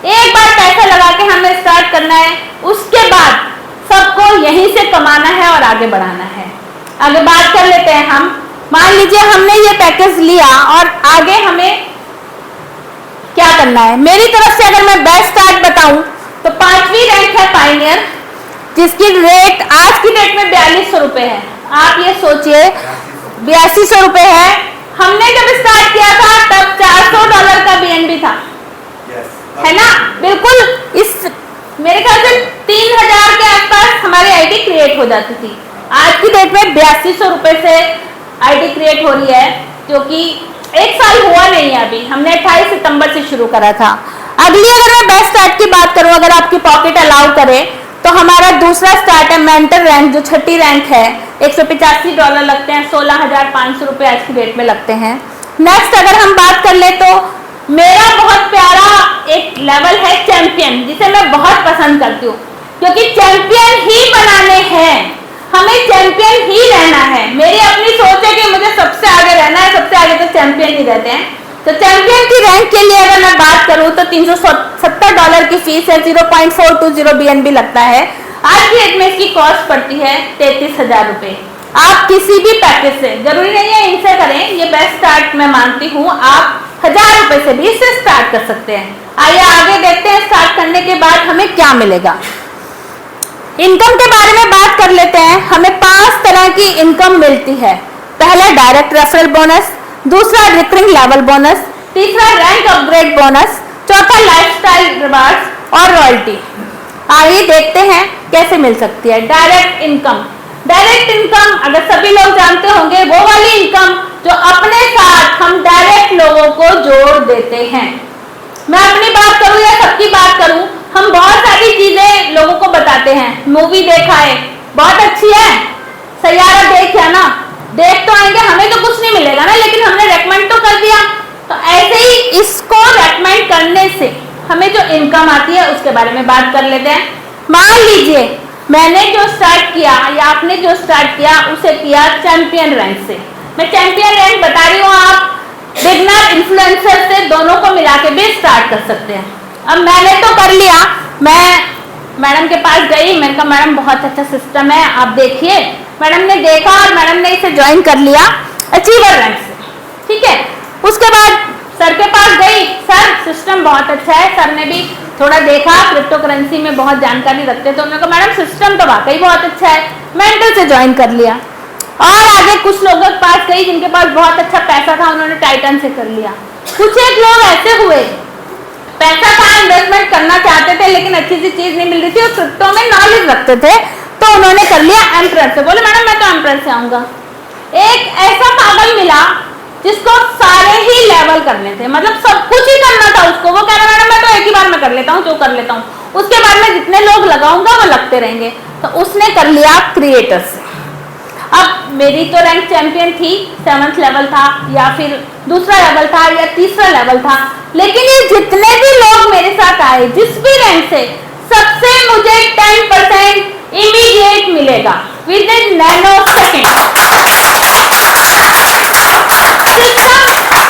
एक बार पैसा लगा के हमें स्टार्ट करना है। उसके बाद सबको यहीं से कमाना है और आगे बढ़ाना है। आगे बात कर लेते हैं हम। मान लीजिए हमने ये पैकेज लिया और आगे हमें क्या करना है। मेरी तरफ से अगर मैं बेस्ट स्टार्ट बताऊं तो 5वीं रैंक है पायनियर, जिसकी रेट आज की डेट में 4200 रुपए है। आप ये सोचिए 8200 रुपए है। हमने जब स्टार्ट किया था तब $400 का BNB था, है ना, बिल्कुल। इस मेरे ख्याल से 3000 के आसपास हमारी आईडी क्रिएट हो जाती थी। आज की डेट में 8200 रुपए से आईडी क्रिएट हो रही है, जो कि 1 साल हुआ नहीं है अभी, हमने 28 सितंबर से शुरू करा था। अगली अगर मैं बेस्ट स्टार्ट की बात करूं, अगर आपकी पॉकेट अलाउ करे, तो हमारा दूसरा स्टार्ट है मेंटर रैंक, जो 6ठी रैंक है। $185 लगते हैं, 16500 रुपए आज की डेट में लगते हैं। नेक्स्ट अगर हम बात कर ले तो मेरा बहुत प्यारा एक लेवल है चैंपियन, जिसे मैं बहुत पसंद करती हूँ, क्योंकि चैंपियन ही बनाने हैं, हमें चैंपियन ही रहना है। मेरी अपनी सोच है कि मुझे सबसे आगे रहना है, सबसे आगे तो चैंपियन ही रहते हैं। तो चैंपियन की रैंक के लिए अगर मैं बात करूं तो $370 की फीस है, 0.420 BNB लगता है। आज की डेट में इसकी कॉस्ट पड़ती है 33,000 रुपए। आप किसी भी पैकेज से, जरूरी नहीं है इनसे करें, ये बेस्ट स्टार्ट मैं मानती हूँ, आप 1000 रुपए से भी इससे स्टार्ट कर सकते हैं। आइए आगे देखते हैं स्टार्ट करने के बाद हमें क्या मिलेगा। इनकम के बारे में बात कर लेते हैं। हमें 5 तरह की इनकम मिलती है। पहला डायरेक्ट रेफरल बोनस, दूसरा रिकरिंग लेवल बोनस, तीसरा रैंक अपग्रेड बोनस, चौथा लाइफस्टाइल रिवार्ड्स और रॉयल्टी। आइए देखते हैं कैसे मिल सकती है डायरेक्ट इनकम। डायरेक्ट इनकम अगर सभी लोग जानते होंगे, वो वाली इनकम जो अपने साथ हम डायरेक्ट लोगों को जोड़ देते हैं। मैं अपनी बात करूं या सबकी बात करूं, हम बहुत सारी चीजें लोगों को बताते हैं, मूवी देखा है बहुत अच्छी है, सैयारा देखा ना, देख तो आएंगे, हमें तो कुछ नहीं मिलेगा ना, लेकिन हमने रेकमेंड तो कर दिया। तो ऐसे ही इसको रेकमेंड करने से हमें जो इनकम आती है उसके बारे में बात कर लेते हैं। मान लीजिए मैंने जो स्टार्ट किया या आपने जो स्टार्ट किया उसे किया चैंपियन रैंक से। मैं चैंपियन रैंक बता रही हूँ, आप बिगनर इन्फ्लुएंसर से दोनों को मिला के भी स्टार्ट कर सकते हैं। अब मैंने तो कर लिया, मैं मैडम के पास गई, मैंने कहा मैडम बहुत अच्छा सिस्टम है, आप देखिए। मैडम ने देखा और मैडम ने इसे ज्वाइन कर लिया अचीवर रैंक से, ठीक है। उसके बाद सर के पास गई, सर सिस्टम बहुत अच्छा है। सर ने भी थोड़ा देखा, क्रिप्टो करेंसी में बहुत जानकारी रखते, तो उन्होंने कहा मैडम सिस्टम तो वाकई बहुत अच्छा है, मेंटर से ज्वाइन कर लिया। और आगे कुछ लोगों के पास गई जिनके पास बहुत अच्छा पैसा था, उन्होंने टाइटन से कर लिया। कुछ एक लोग ऐसे हुए, पैसा था, इन्वेस्टमेंट करना चाहते थे, लेकिन अच्छी सी चीज नहीं मिल रही थी और क्रिप्टो में नॉलेज रखते थे, तो उन्होंने कर लिया एम्परर से। बोले मैडम मैं तो एम्परर से आऊंगा। एक ऐसा पागल मिला जिसको सारे ही लेवल करने थे, मतलब सब कुछ ही करना था उसको। वो कह रहा मैडम मैं तो एक ही बार में कर लेता हूँ, जो कर लेता हूँ, उसके बाद में जितने लोग लगाऊंगा वो लगते रहेंगे। तो उसने कर लिया क्रिएटर से। अब मेरी तो रैंक चैंपियन थी, 7th लेवल था या फिर दूसरा लेवल था या तीसरा लेवल था, लेकिन ये जितने भी लोग मेरे साथ आए जिस भी रैंक से, सबसे मुझे 10% इमीडिएट मिलेगा विद इन नैनो सेकेंड।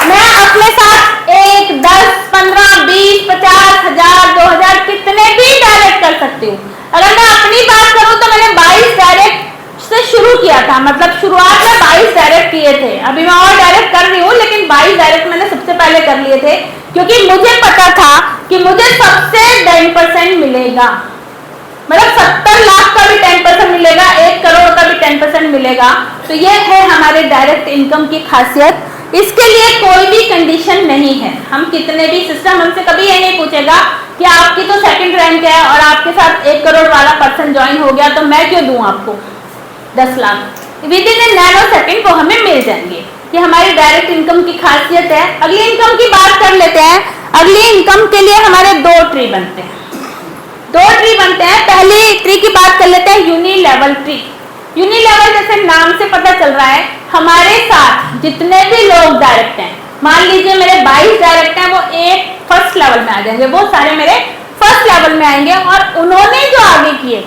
मैं अपने साथ 1, 10, 15, 20, 50, 1000, 2000 कितने भी डायरेक्ट कर सकती हूँ। अगर मैं अपनी बात करूँ तो मैंने 22 डायरेक्ट से शुरू किया था, मतलब शुरुआत में 22 डायरेक्ट किए थे, अभी मैं और डायरेक्ट कर रही हूँ, लेकिन 22 डायरेक्ट मैंने सबसे पहले कर लिए थे, क्योंकि मुझे पता था कि मुझे सबसे 10% मिलेगा, मतलब 70 लाख का भी 10% मिलेगा, 1 करोड़ का भी 10% मिलेगा। तो ये है हमारे डायरेक्ट इनकम की खासियत। इसके लिए कोई भी कंडीशन नहीं है, हम कितने भी सिस्टम हमसे कभी ये नहीं पूछेगा कि आपकी तो सेकंड रैंक है और आपके साथ 1 करोड़ वाला पर्सन ज्वाइन हो गया तो मैं क्यों दूं आपको 10 lakh. With in A nano second वो हमें मिल जाएंगे। ये हमारी डायरेक्ट इनकम की खासियत है। अगली इनकम की बात कर लेते हैं। अगली इनकम के लिए हमारे 2 ट्री बनते हैं, 2 ट्री बनते हैं। पहली ट्री की बात कर लेते हैं, uni level tree. Uni level जैसे नाम से पता चल रहा है, हमारे साथ जितने भी लोग डायरेक्ट हैं, मान लीजिए मेरे 22 डायरेक्ट हैं, वो एक फर्स्ट लेवल में आ जाएंगे, वो सारे मेरे फर्स्ट लेवल में आएंगे। और उन्होंने जो आगे किए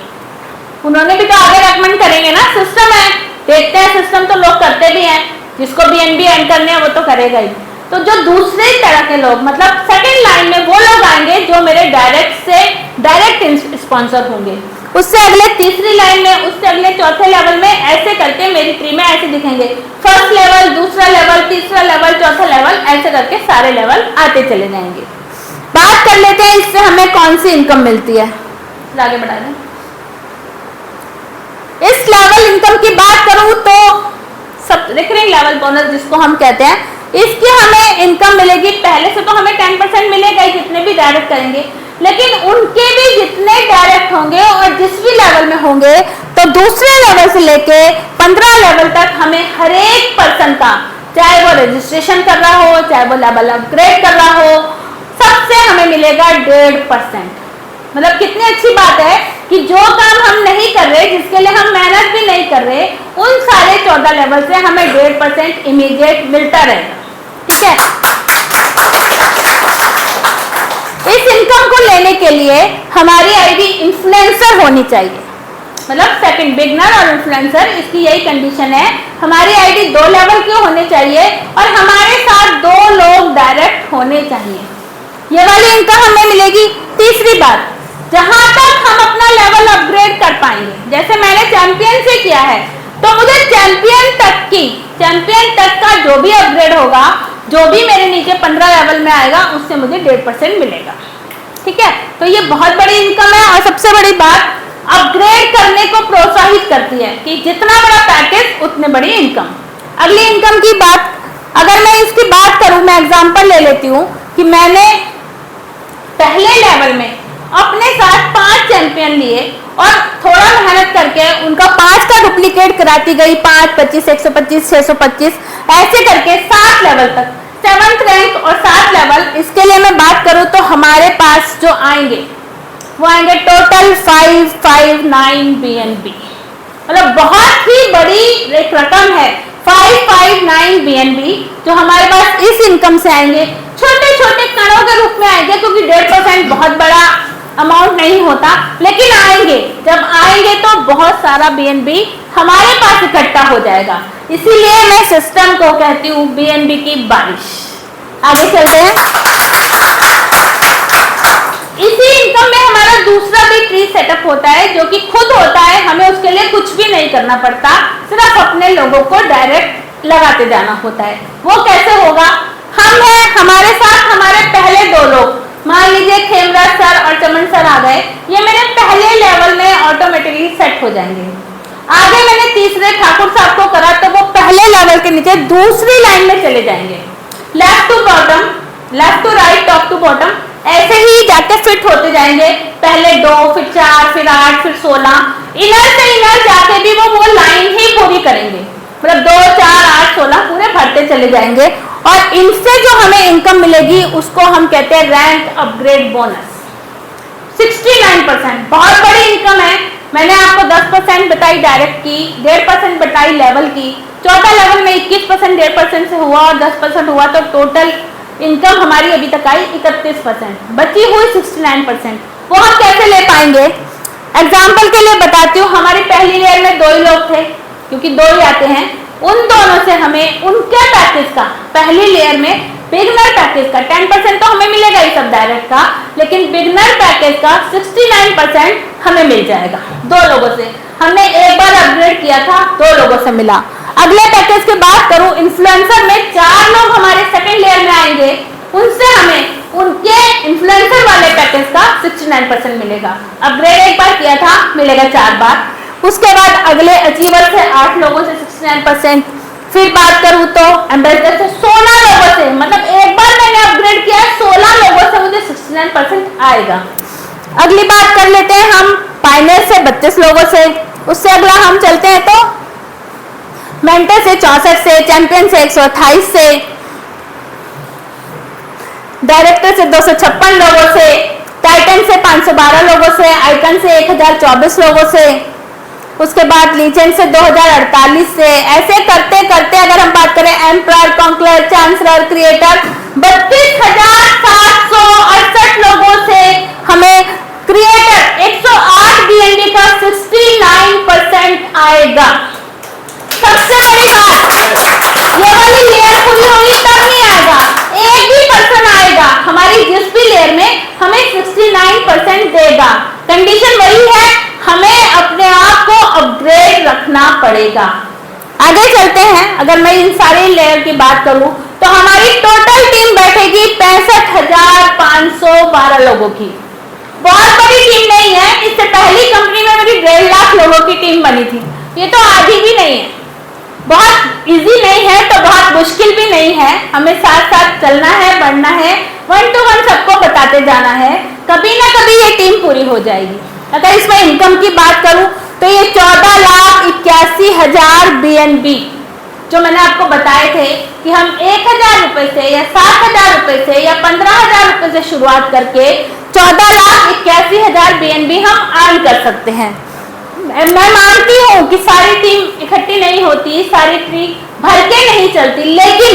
उन्होंने भी तो आगे रेकमेंड करेंगे ना, सिस्टम है, देखते हैं सिस्टम तो लोग करते भी हैं, जिसको BNB एंड करने हैं वो तो करेगा ही। तो जो दूसरे तरह के लोग, मतलब सेकंड लाइन में वो लोग आएंगे जो मेरे डायरेक्ट से डायरेक्ट स्पॉन्सर होंगे, उससे अगले तीसरी लाइन में, उससे अगले चौथे लेवल में, ऐसे करके मेरी ट्री में ऐसे दिखेंगे, फर्स्ट लेवल, दूसरा लेवल, तीसरा लेवल, चौथा लेवल, ऐसे करके सारे लेवल आते चले जाएंगे। बात कर लेते हैं इससे हमें कौन सी इनकम मिलती है, आगे बढ़ा दें। इस लेवल इनकम की बात करूं तो सब रिकरिंग लेवल बोनस जिसको हम कहते हैं, इसकी हमें इनकम मिलेगी। पहले से तो हमें 10% मिलेगा ही जितने भी डायरेक्ट करेंगे, लेकिन उनके भी जितने डायरेक्ट होंगे और जिस भी लेवल में होंगे, तो दूसरे लेवल से लेके 15 लेवल तक हमें हर एक पर्सन का, चाहे वो रजिस्ट्रेशन कर रहा हो, चाहे वो लेवल अपग्रेड कर रहा हो, सबसे हमें मिलेगा 1.5%। मतलब कितनी अच्छी बात है कि जो काम हम नहीं कर रहे, जिसके लिए हम मेहनत भी नहीं कर रहे, उन सारे 14 लेवल से हमें 1.5% इमीडिएट मिलता रहेगा, ठीक है। इस इनकम को लेने के लिए हमारी आईडी इन्फ्लुएंसर होनी चाहिए, मतलब सेकंड बिगनर और इन्फ्लुएंसर, इसकी यही कंडीशन है। हमारी आईडी 2 लेवल की होनी चाहिए और हमारे साथ 2 लोग डायरेक्ट होने चाहिए, ये वाली इनकम हमें मिलेगी। तीसरी बात, जहां तक हम अपना लेवल अपग्रेड कर पाएंगे, जैसे मैंने चैंपियन से किया है, तो मुझे चैंपियन तक का जो भी अपग्रेड होगा, जो भी मेरे नीचे 15 लेवल में आएगा, उससे मुझे 1.5% मिलेगा, ठीक है। तो ये बहुत बड़ी इनकम है। और सबसे बड़ी बात, अपग्रेड करने को प्रोत्साहित करती है कि जितना बड़ा पैकेज उतने बड़ी इनकम। अगली इनकम की बात, अगर मैं इसकी बात करूं, मैं एग्जांपल ले लेती हूं कि मैंने पहले लेवल में अपने साथ 5 चैंपियन लिए और थोड़ा मेहनत करके उनका 5 का डुप्लीकेट कराती गई, 5, 25, 125, 625, ऐसे करके 7 लेवल तक, 7th रैंक और 7 लेवल। इसके लिए मैं बात करूं तो हमारे पास जो आएंगे वो आएंगे टोटल 559 BNB। मतलब बहुत ही बड़ी एक रकम है 559 BNB जो हमारे पास इस इनकम से आएंगे। छोटे छोटे कणों के रूप में आएंगे क्योंकि 1.5% बहुत बड़ा अमाउंट नहीं होता, लेकिन आएंगे। जब आएंगे तो बहुत सारा BNB हमारे पास इकट्ठा हो जाएगा। इसीलिए मैं सिस्टम को कहती हूँ BNB की बारिश। आगे चलते हैं। इसी इनकम में हमारा दूसरा भी ट्री सेटअप होता है जो कि खुद होता है, हमें उसके लिए कुछ भी नहीं करना पड़ता, सिर्फ अपने लोगों को डायरेक्ट लगाते जाना होता है। वो कैसे होगा? हम हैं, हमारे साथ हमारे पहले 2 लोग, मान लीजिए खेमराज सर और चमन सर आ गए, ये मेरे पहले लेवल में ऑटोमेटिकली सेट हो जाएंगे। आगे मैंने तीसरे ठाकुर साहब को करा तो वो पहले लेवल के नीचे दूसरी लाइन में चले जाएंगे, left to bottom, left to right, top to bottom, ऐसे ही जाके फिट होते जाएंगे। पहले 2, फिर 4, फिर 8, फिर 16, इनर से इनर जाके भी वो लाइन ही पूरी करेंगे। मतलब 2, 4, 8, 16 पूरे भरते चले जाएंगे और इनसे जो हमें इनकम मिलेगी उसको हम कहते हैं रैंक अपग्रेड बोनस। 69% बहुत बड़ी इनकम है। मैंने आपको 10% बताई डायरेक्ट की, 1.5% बताई लेवल की। चौथा लेवल में 21% 1.5% से हुआ और 10% हुआ, तो टोटल इनकम हमारी अभी तक आई 31%, बची हुई 69%। वो हम कैसे ले पाएंगे? एग्जाम्पल के लिए बताती हूँ। हमारी पहली लेयर में 2 ही लोग थे, क्योंकि 2 ही आते हैं। उन दोनों से हमें उनके पैकेज का, पहली लेयर में बिगनर पैकेज का 10% तो हमें मिलेगा ही सब डायरेक्ट का, लेकिन बिगनर पैकेज का 69% हमें मिल जाएगा 2 लोगों से। हमने एक बार अपग्रेड किया था, 2 लोगों से मिला। अगले पैकेज की बात करूं, इन्फ्लुएंसर में 4 लोग हमारे सेकंड लेयर में आएंगे, उनसे हमें उनके इन्फ्लुएंसर वाले पैकेज का 69% मिलेगा। अपग्रेड एक बार किया था, मिलेगा 4 बार। उसके बाद अगले अचीवर से 8 लोगों से 69%। फिर बात करूं तो एम्बेसडर से 16 लोगों से, मतलब एक बार मैंने अपग्रेड किया 16 लोगों से मुझे 69% आएगा। अगली बात कर लेते हैं हम पायनियर से 32 लोगों से। उससे अगला हम चलते हैं तो मेंटर से 64 से, चैंपियन से 128 से, डायरेक्टर से 256 लोगों से, टाइटन से 512 लोगों से, आइकन से 1024 लोगों से, उसके बाद लीजेंड से 2048 से। ऐसे करते करते अगर हम बात करें एम्परर, कॉन्कलर, चांसलर, क्रिएटर, 32,768 लोगों से हमें क्रिएटर 108 BNB का 69% आएगा। सबसे बड़ी बात, ये वाली लेयर पूरी होगी तब नहीं आएगा, एक भी पर्सन आएगा हमारी जिस भी लेयर में हमें 69% देगा। कंडीशन वही है, हमें अपने आप को अपग्रेड रखना पड़ेगा। आगे चलते हैं। अगर मैं इन सारी लेयर की बात करूं तो हमारी टोटल टीम बैठेगी 65,512 लोगों की। बहुत बड़ी टीम नहीं है, इससे पहली कंपनी में मेरी 1.5 लाख लोगों की टीम बनी थी। ये तो आधी भी नहीं है, बहुत इजी नहीं है तो बहुत मुश्किल भी नहीं है। हमें साथ साथ चलना है, बढ़ना है, 1 to 1 सबको बताते जाना है, कभी ना कभी ये टीम पूरी हो जाएगी। अगर इसमें इनकम की बात करूं तो ये 14,81,000 BNB जो मैंने आपको बताए थे कि हम 1,000 रुपए से या 7,000 रुपए से या 15,000 रुपए से शुरुआत करके 14,81,000 BNB हम अर्न कर सकते हैं। मैं मानती हूँ कि सारी टीम इकट्ठी नहीं होती, सारी टीम भर के नहीं चलती, लेकिन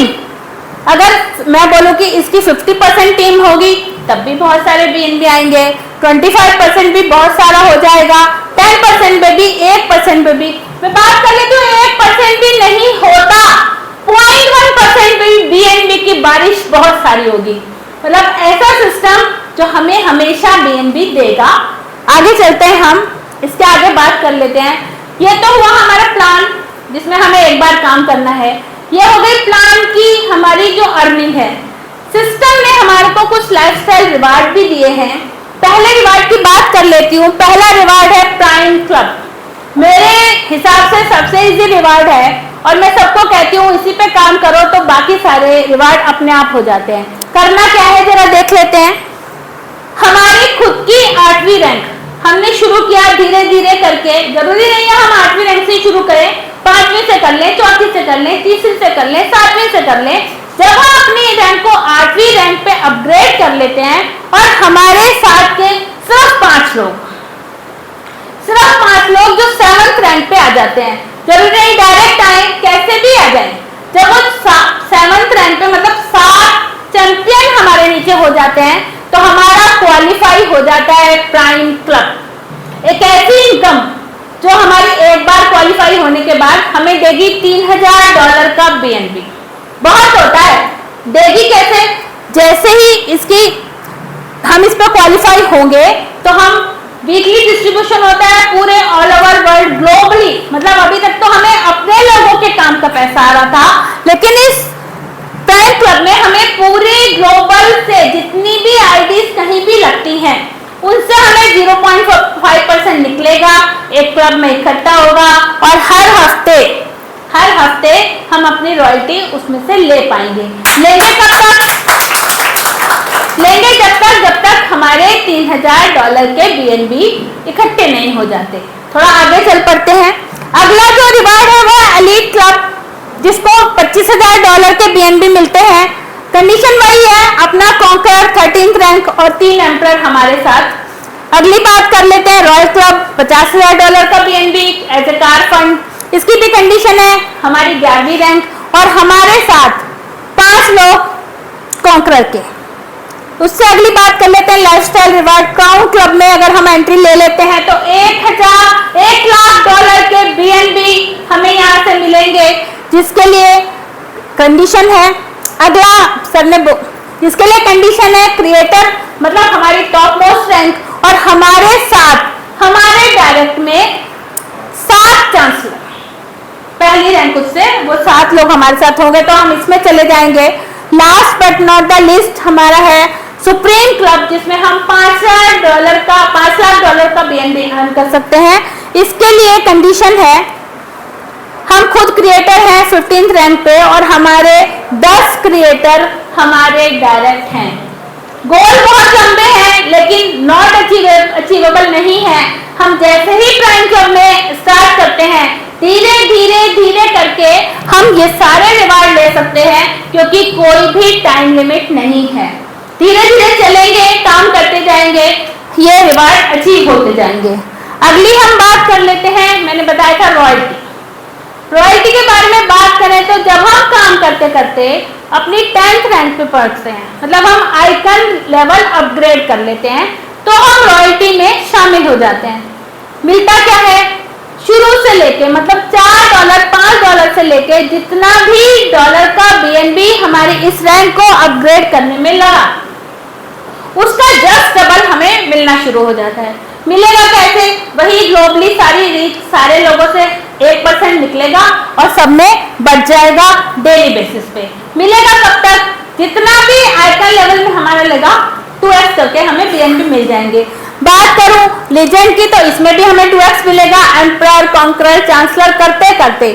अगर मैं बोलूँ कि इसकी 50% टीम होगी तब भी बहुत सारे BNB आएंगे, 25% भी बहुत सारा हो जाएगा, 10% में भी, 1% में भी। मैं बात कर लेती हूँ 1% भी नहीं होता, 0.1% भी BNB की बारिश बहुत सारी होगी। मतलब ऐसा सिस्टम जो हमें हमेशा BNB देगा। आगे चलते हैं हम, इसके आगे बात कर लेते हैं। ये तो हुआ हमारा प्लान जिसमें हमें एक बार काम करना है। ये हो गई प्लान की हमारी जो अर्निंग है। सिस्टम ने हमारे को कुछ लाइफस्टाइल रिवार्ड भी दिए हैं। पहले रिवार्ड की बात कर लेती हूँ। पहला रिवार्ड है प्राइम क्लब। मेरे हिसाब से सबसे इजी रिवार्ड है और मैं सबको कहती हूँ इसी पे काम करो तो बाकी सारे रिवार्ड अपने आप हो जाते हैं। करना क्या है जरा देख लेते हैं। हमारी खुद की 8वीं रैंक हमने शुरू किया धीरे धीरे करके। जरूरी नहीं है हम 8वीं रैंक से शुरू करें, 5वीं से कर लें, 4थी से कर लें, 3री से कर लें, 7वीं से कर लें। जब हम अपनी रैंक को 8वीं रैंक पे अपग्रेड कर लेते हैं और हमारे साथ के सिर्फ 5 लोग, सिर्फ 5 लोग जो 7th रैंक पे आ जाते हैं। जरूरी नहीं डायरेक्ट आए, कैसे भी आ जाए, जब वो 7th रैंक पे मतलब 7 चैंपियन हमारे नीचे हो जाते हैं तो हमारा क्वालिफाई हो जाता है प्राइम क्लब। एक ऐसी इनकम जो हमारी एक बार क्वालिफाई होने के बाद हमें देगी $3000 का BNB। बहुत होता है, देगी कैसे? जैसे ही इसकी हम इस पर क्वालिफाई होंगे तो हम वीकली डिस्ट्रीब्यूशन होता है पूरे ऑल ओवर वर्ल्ड ग्लोबली, मतलब अभी तक तो हमें अपने लोगों के काम का पैसा आ रहा था, लेकिन इस प्राइम क्लब में हमें पूरे ग्लोबल से जितनी भी आईडीज कहीं भी लगती हैं उनसे हमें 0.5% निकलेगा, एक क्लब में इकट्ठा होगा और हर हफ्ते हम अपनी रॉयल्टी उसमें से ले पाएंगे। लेंगे कब तक? लेंगे जब तक हमारे $3000 के BNB इकट्ठे नहीं हो जाते। थोड़ा आगे चल पड़ते हैं। अगला जो रिवार्ड है वो एलीट क्लब, जिसको $25000 के BNB मिलते हैं। कंडीशन वही है, अपना कॉन्कर 13th रैंक और 3 एम्परर हमारे साथ। अगली बात कर लेते हैं रॉयल क्लब, $50000 का BNB as a car fund. इसकी भी कंडीशन है हमारी 11वीं रैंक और हमारे साथ 5 लोग कॉन्करर के। उससे अगली बात कर लेते हैं लाइफस्टाइल रिवार्ड। क्राउन क्लब में अगर हम एंट्री ले लेते हैं तो $1 लाख के BNB हमें यहाँ से मिलेंगे, जिसके लिए कंडीशन है अगला सर ने जिसके लिए कंडीशन है क्रिएटर, मतलब हमारी टॉप मोस्ट रैंक और हमारे साथ हमारे डायरेक्ट में 7 चांसलर, पहली रैंक उससे वो 7 लोग हमारे साथ होंगे तो हम इसमें चले जाएंगे। Last but not the list हमारा है सुप्रीम क्लब, जिसमें हम $5 लाख का BNB अर्न कर सकते हैं। इसके लिए कंडीशन है हम खुद क्रिएटर हैं 15th रैंक पे और हमारे 10 क्रिएटर हमारे डायरेक्ट हैं। गोल बहुत लंबे हैं लेकिन नॉट अचीवेबल नहीं है। हम जैसे ही प्राइम क्लब में स्टार्ट करते हैं धीरे करके हम ये सारे रिवार्ड ले सकते हैं, क्योंकि कोई भी टाइम लिमिट नहीं है। धीरे चलेंगे, काम करते जाएंगे, ये रिवार्ड अचीव होते जाएंगे। अगली हम बात कर लेते हैं, मैंने बताया था रॉयल्टी के बारे में बात करें तो जब हम काम करते करते अपनी 10th रैंक पे पहुंचते हैं, मतलब हम आइकन लेवल अपग्रेड कर लेते हैं, तो हम रॉयल्टी में शामिल हो जाते हैं। मिलता क्या है? शुरू से लेके मतलब $4 $5 से लेके जितना भी डॉलर का BNB हमारी इस रैंक को अपग्रेड करने में लगा, उसका जस्ट डबल हमें मिलना शुरू हो जाता है। मिलेगा कैसे? वही ग्लोबली सारी रीच सारे लोगों से 1% निकलेगा और सब में बढ़ जाएगा डेली बेसिस पे। मिलेगा कब तक? जितना भी आइकन लेवल में हमारा लगा 2x करके हमें BNB मिल जाएंगे। बात करूं लेजेंड की तो इसमें भी हमें 2x मिलेगा, एम्परर, कॉन्करर, चांसलर करते करते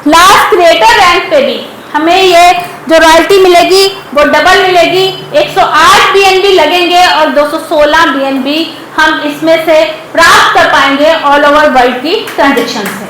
लास्ट क्रिएटर रैंक पे भी हमें ये जो रॉयल्टी मिलेगी वो डबल मिलेगी। 108 BNB लगेंगे और 216 BNB हम इसमें से प्राप्त कर पाएंगे ऑल ओवर वर्ल्ड की ट्रांजेक्शन से।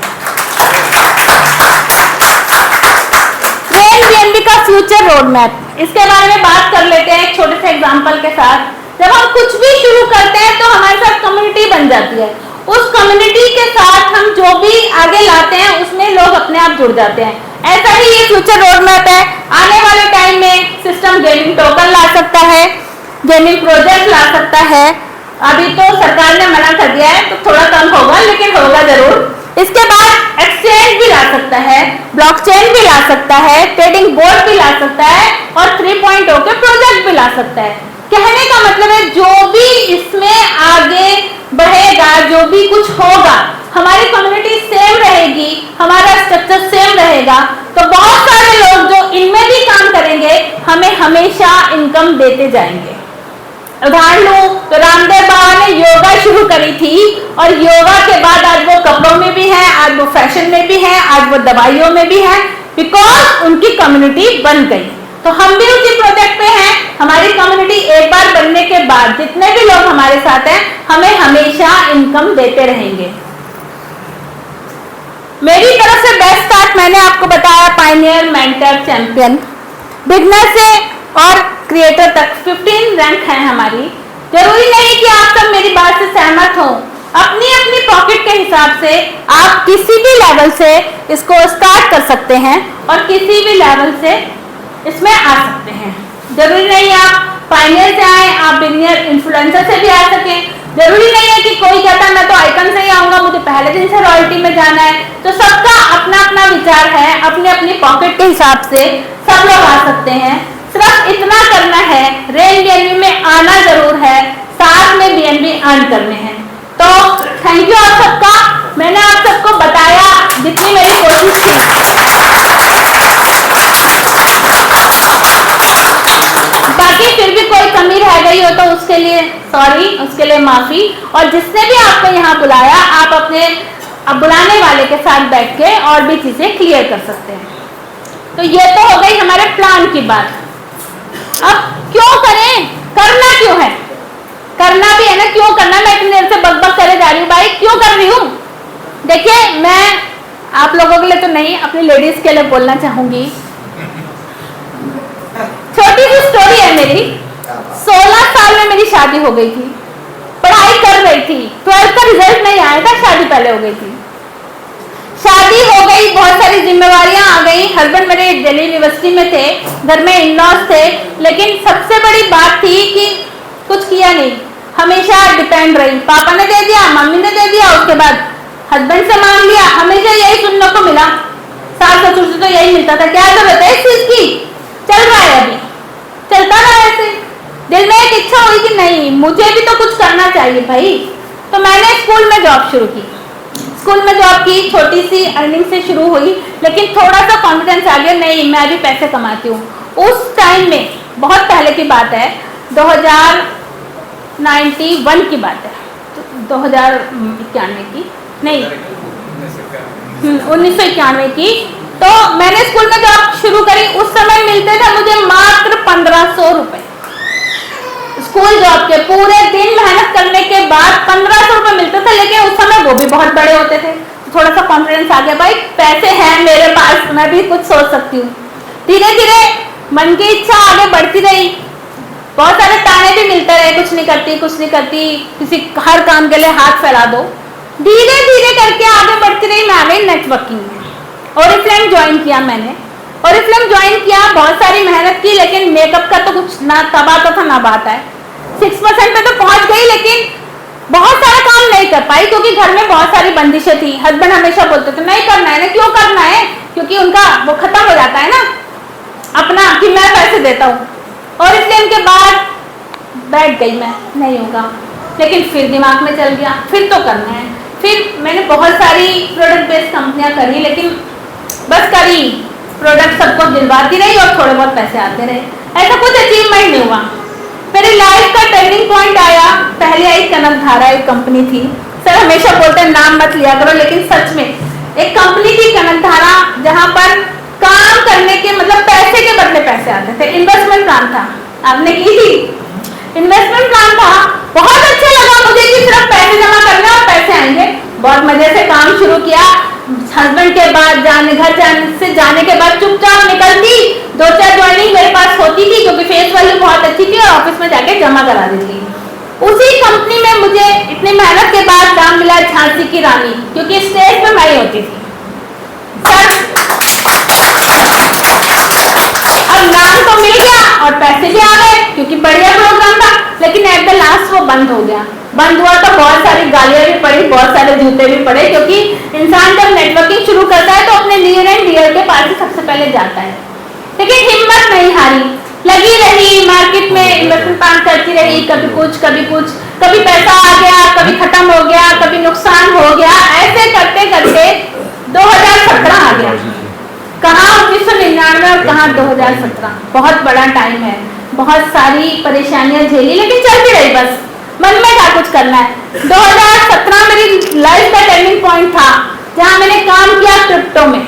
BNB का फ्यूचर रोड मैप, इसके बारे में बात कर लेते हैं एक छोटे से एग्जांपल के साथ। जब हम कुछ भी शुरू करते हैं तो हमारे साथ कम्युनिटी बन जाती है। उस कम्युनिटी के साथ हम जो भी आगे लाते हैं उसमें लोग अपने आप जुड़ जाते हैं। ऐसा ही ये फ्यूचर रोड मैप है। आने वाले टाइम में सिस्टम गेमिंग टोकन ला सकता है, गेमिंग प्रोजेक्ट ला सकता है। अभी तो सरकार ने मना कर दिया है तो थोड़ा कम होगा, लेकिन होगा जरूर। इसके बाद एक्सचेंज भी ला सकता है, ब्लॉकचेन भी ला सकता है, ट्रेडिंग बोर्ड भी ला सकता है और 3.0 के प्रोजेक्ट भी ला सकता है। कहने का मतलब है जो भी इसमें आगे बढ़ेगा, जो भी कुछ होगा, हमारी कम्युनिटी सेम रहेगी, हमारा स्ट्रक्चर सेम रहेगा, तो बहुत सारे लोग जो इनमें भी काम करेंगे हमें हमेशा इनकम देते जाएंगे। उदाहरण लूं तो रामदेव बाबा ने योगा शुरू करी थी और योगा के बाद आज वो कपड़ों में भी है, आज वो फैशन में भी है, आज वो दवाइयों में भी है, बिकॉज उनकी कम्युनिटी बन गई। तो हम भी उसी प्रोजेक्ट पे हैं। हमारी कम्युनिटी एक बार बनने के बाद जितने भी लोग हमारे साथ हैं हमें हमेशा इनकम देते रहेंगे। मेरी तरफ से बेस्ट स्टार्ट मैंने आपको बताया, पायनियर, मेंटर, चैंपियन, बिगनर से और क्रिएटर तक 15 रैंक है हमारी। जरूरी नहीं कि आप सब मेरी बात से सहमत हो। अपनी अपनी पॉकेट के हिसाब से आप किसी भी लेवल से इसको स्टार्ट कर सकते हैं और किसी भी लेवल से इसमें आ सकते हैं। जरूरी नहीं आप पायनियर से आए, आप बिगिनर इन्फ्लुएंसर से भी आ सके। जरूरी नहीं है कि कोई कहता है मैं तो आइकन से ही आऊंगा, मुझे पहले दिन से रॉयल्टी में जाना है। तो सबका अपना अपना विचार है, अपने अपनी पॉकेट के हिसाब से सब लोग आ सकते हैं। सिर्फ इतना करना है, रेन बीएनबी में आना जरूर है, साथ में बीएनबी अर्न करने हैं। तो थैंक यू आप सबका। मैंने आप सबको बताया जितनी मेरी कोशिश थी। बाकी फिर भी कोई कमी रह गई हो तो उसके लिए सॉरी, उसके लिए माफी। और जिसने भी आपको यहाँ बुलाया, आप अपने अब बुलाने वाले के साथ बैठ के और भी चीजें क्लियर कर सकते हैं। तो ये तो हो गई हमारे प्लान की बात। अब क्यों करें, करना क्यों है, करना भी है ना, क्यों करना। मैं इतनी देर से बकबक करे जा रही हूँ भाई, क्यों कर रही हूँ। देखिए मैं आप लोगों के लिए तो नहीं, अपनी लेडीज के लिए बोलना चाहूंगी। छोटी सी स्टोरी है मेरी। 16 साल में मेरी शादी हो गई थी, पढ़ाई कर रही थी, 12th का रिजल्ट नहीं आया था, शादी पहले हो गई थी। शादी हो गई, बहुत सारी जिम्मेवारियां आ गई। हस्बैंड मेरे दिल्ली यूनिवर्सिटी में थे, घर में इन-लॉज थे, लेकिन सबसे बड़ी बात थी कि कुछ किया नहीं, हमेशा डिपेंड रही। पापा ने दे दिया, मम्मी ने दे दिया, उसके बाद हस्बैंड से मांग लिया, हमेशा यही सुनने को मिला। सास ससुर से तो यही मिलता था, क्या जरूरत है इस चीज की, चल रहा है अभी, चलता रहा ऐसे। दिल में एक इच्छा हुई कि नहीं मुझे भी तो कुछ करना चाहिए भाई। तो मैंने स्कूल में जॉब शुरू की। स्कूल में जॉब की, छोटी सी अर्निंग से शुरू हुई, लेकिन थोड़ा सा कॉन्फिडेंस आ गया, नहीं मैं भी पैसे कमाती हूँ। उस टाइम में बहुत पहले की बात है, 2091 की बात है, 2091 की नहीं 1991 की। तो मैंने स्कूल में जॉब शुरू करी। उस समय मिलते थे मुझे मात्र 1500 रुपए। स्कूल जॉब के पूरे दिन मेहनत करने के बाद 1500 रुपए मिलते थे, लेकिन उस समय वो भी बहुत बड़े होते थे। थोड़ा सा कॉन्फिडेंस आ गया, भाई पैसे हैं मेरे पास, मैं भी कुछ सोच सकती हूँ। धीरे धीरे मन की इच्छा आगे बढ़ती रही। बहुत सारे ताने भी मिलते रहे, कुछ नहीं करती, कुछ नहीं करती, किसी हर काम के लिए हाथ फैला दो। धीरे धीरे करके आगे बढ़ती रही। मैं आ गई नेटवर्किंग में, ओरिफ्लेम ज्वाइन किया मैंने। ओरिफ्लेम ज्वाइन किया, बहुत सारी मेहनत की, लेकिन मेकअप का तो कुछ ना तब आता था ना बात है। 6% पे तो पहुंच गई, लेकिन बहुत सारा काम नहीं कर पाई, क्योंकि घर में बहुत सारी बंदिशें थी। हस्बैंड हमेशा बोलते थे नहीं करना है ना, क्यों करना है, क्योंकि उनका वो खत्म हो जाता है ना अपना कि मैं पैसे देता हूँ। और इसलिए के बाद बैठ गई मैं, नहीं होगा। लेकिन फिर दिमाग में चल गया, फिर तो करना है। फिर मैंने बहुत सारी प्रोडक्ट बेस्ड कंपनियां करी, लेकिन बस करी, प्रोडक्ट सबको दिलवाती रही और थोड़े बहुत पैसे आते रहे, ऐसा कुछ अचीवमेंट नहीं हुआ। मेरी लाइफ का टर्निंग पॉइंट आया, पहले आई कनकधारा, एक कंपनी थी। सर हमेशा बोलते हैं नाम मत लिया करो, लेकिन सच में एक कंपनी थी कनकधारा, जहां पर काम करने के मतलब पैसे के बदले पैसे आते थे। इन्वेस्टमेंट प्लान था, आपने की थी इन्वेस्टमेंट प्लान था। बहुत अच्छा लगा मुझे कि सिर्फ पैसे जमा करना और पैसे आएंगे। बहुत मजे से काम शुरू किया। हस्बैंड के बाद जाने के बाद चुपचाप निकलती, 2-4 ज्वाइनिंग मेरे पास होती थी, क्योंकि फेस वैल्यू बहुत अच्छी थी, और ऑफिस में जाके जमा करा देती। उसी कंपनी में मुझे इतनी मेहनत के बाद नाम मिला झांसी की रानी, क्योंकि स्टेज पे मैं ही होती थी। अब नाम तो मिल गया और पैसे भी आ गए, क्योंकि बढ़िया प्रोग्राम था, लेकिन एट द लास्ट वो बंद हो गया। बंद हुआ तो बहुत सारी गालियां भी पड़ी, बहुत सारे जूते भी पड़े, क्योंकि इंसान जब नेटवर्किंग शुरू करता है तो अपने नियर एंड डियर के पास ही सबसे पहले जाता है। लेकिन हिम्मत नहीं हारी, लगी रही, मार्केट में इन्वेस्टमेंट प्लान करती रही, कभी कुछ, कभी पैसा आ गया, कभी खत्म हो गया, कभी नुकसान हो गया। ऐसे करते करते 2017 आ गया। कहाँ 1999 और कहाँ 2017, बहुत बड़ा टाइम है। बहुत सारी परेशानियां झेली, लेकिन चलती रही, बस मन में था कुछ करना है। 2017 मेरी लाइफ का टर्निंग पॉइंट था, जहां मैंने काम किया क्रिप्टो में,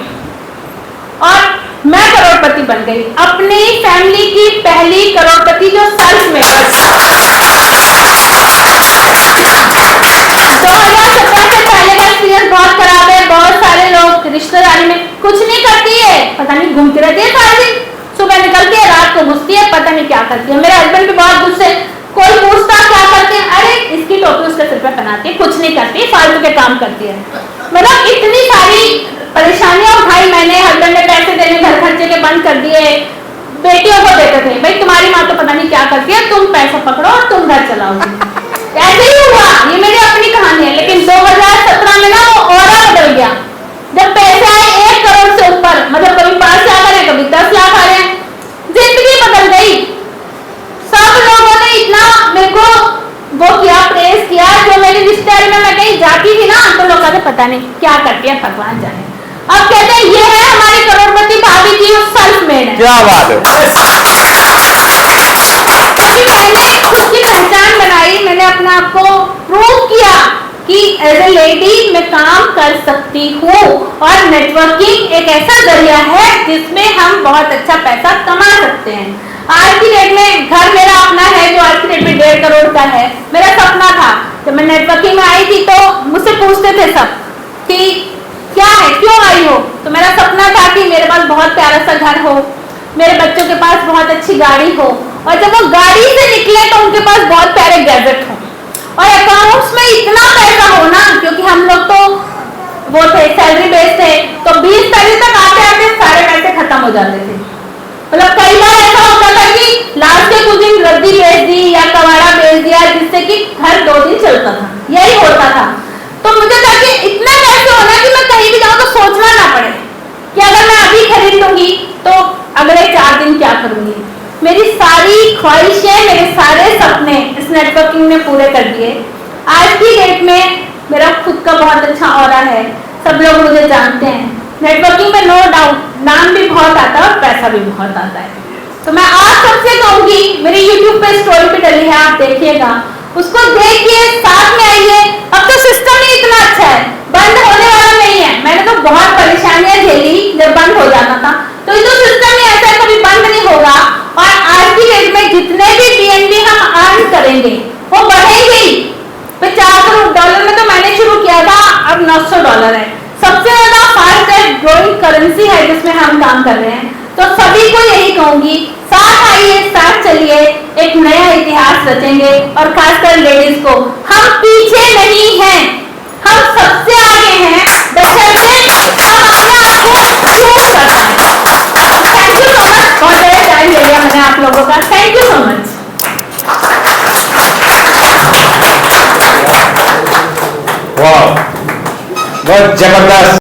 और मैं करोड़पति बन गई। अपनी फैमिली की पहली करोड़पति जो सेल्फ में 2017 से पहले का एक्सपीरियंस बहुत खराब है। बहुत सारे लोग रिश्तेदारी में कुछ नहीं करती है, पता नहीं घूमती रहती है सारा दिन, सुबह निकलती है रात को घुसती है, पता नहीं क्या करती है। मेरे हस्बैंड भी बहुत गुस्से, कोई पूछता क्या के काम करती है। मतलब इतनी सारी परेशानियां उठाई मैंने, हस्बैंड ने पैसे देने घर खर्चे के बंद कर दिए, बेटियों को देते थे, भाई तुम्हारी माँ तो पता नहीं क्या करती है, तुम पैसा पकड़ो और तुम घर चलाओगे। ऐसे ही हुआ, ये मेरी अपनी कहानी है। लेकिन 2017 में ना वो ऑरा बदल गया, जब पैसे आए 1 करोड़ से ऊपर, मतलब कभी 5 लाख आ रहे, कभी 10 लाख आ रहे, जिंदगी बदल गई। सब लोगों ने इतना मेरे को वो किया, प्रेस किया। जो मेरी रिश्तेदारी में मैं कहीं जाती थी ना, तो लोग कहते पता नहीं क्या करती है, भगवान जाने। अब कहते हैं ये है हमारी करोड़पति भाभी जी, सेल्फ मेड है। क्या बात है। मैंने खुद की पहचान बनाई, मैंने अपने आप को प्रूव किया कि एज ए लेडी मैं काम कर सकती हूँ, और नेटवर्किंग एक ऐसा जरिया है जिसमें हम बहुत अच्छा पैसा कमा सकते हैं। आज की डेट में घर मेरा अपना है, जो आज की डेट में 1.5 करोड़ का है। मेरा सपना था, जब मैं नेटवर्किंग में आई थी तो मुझसे पूछते थे सब कि क्या है, क्यों आई हो। तो मेरा सपना था कि मेरे पास बहुत प्यारा सा घर हो, मेरे बच्चों के पास बहुत अच्छी गाड़ी हो, और जब वो गाड़ी से निकले तो उनके पास बहुत प्यारे गैजेट हो, और अकाउंट्स में इतना पैसा हो ना, क्योंकि हम लोग तो वो थे सैलरी बेस थे, तो 20 तारीख तक आते आते सारे पैसे खत्म हो जाते थे। मतलब कई बार ऐसा होता था कि लास्ट के कुछ दिन रद्दी बेच दी या कबाड़ा बेच दिया, जिससे कि घर 2 दिन चलता था, यही होता था। तो मुझे था कि इतने पैसे होना कि मैं कहीं भी जाऊं तो सोचना ना पड़े कि अगर मैं अभी खरीद लूंगी तो अगले 4 दिन क्या करूंगी। मेरी सारी ख्वाहिशें, मेरे सारे सपने इस नेटवर्किंग ने पूरे कर दिए। आज की डेट में मेरा खुद का बहुत अच्छा ऑरा है, सब लोग मुझे जानते हैं। नेटवर्किंग में नो डाउट नाम भी बहुत आता है और पैसा भी बहुत आता है। तो मैं आज सबसे कहूंगी, मेरी YouTube पे स्टोरी पे डली है, आप देखिएगा, उसको देखिए, साथ में आइए। अब तो सिस्टम ही इतना अच्छा है, बंद होने वाला नहीं है। मैंने तो बहुत परेशानियां झेली जब बंद हो जाता था, तो ये तो सिस्टम ही ऐसा है, कभी बंद नहीं होगा। और आज की डेट में जितने भी BNB हम अर्न करेंगे वो बढ़ेंगे। $50 करोड़ में तो मैंने शुरू किया था, अब $900 है। सबसे ज्यादा फास्ट ग्रोइंग करेंसी है जिसमें हम काम कर रहे हैं। तो सभी को यही कहूंगी, साथ आइए, साथ चलिए, एक नया इतिहास रचेंगे। और खासकर लेडीज को, हम पीछे नहीं हैं, हम सबसे आगे हैं, बशर्ते हम अपने आप को प्रूव कर पाएं। थैंक यू सो मच, बहुत ज़्यादा टाइम ले लिया मैंने आप लोगों का, थैंक यू सो मच। वाह, बहुत जबरदस्त।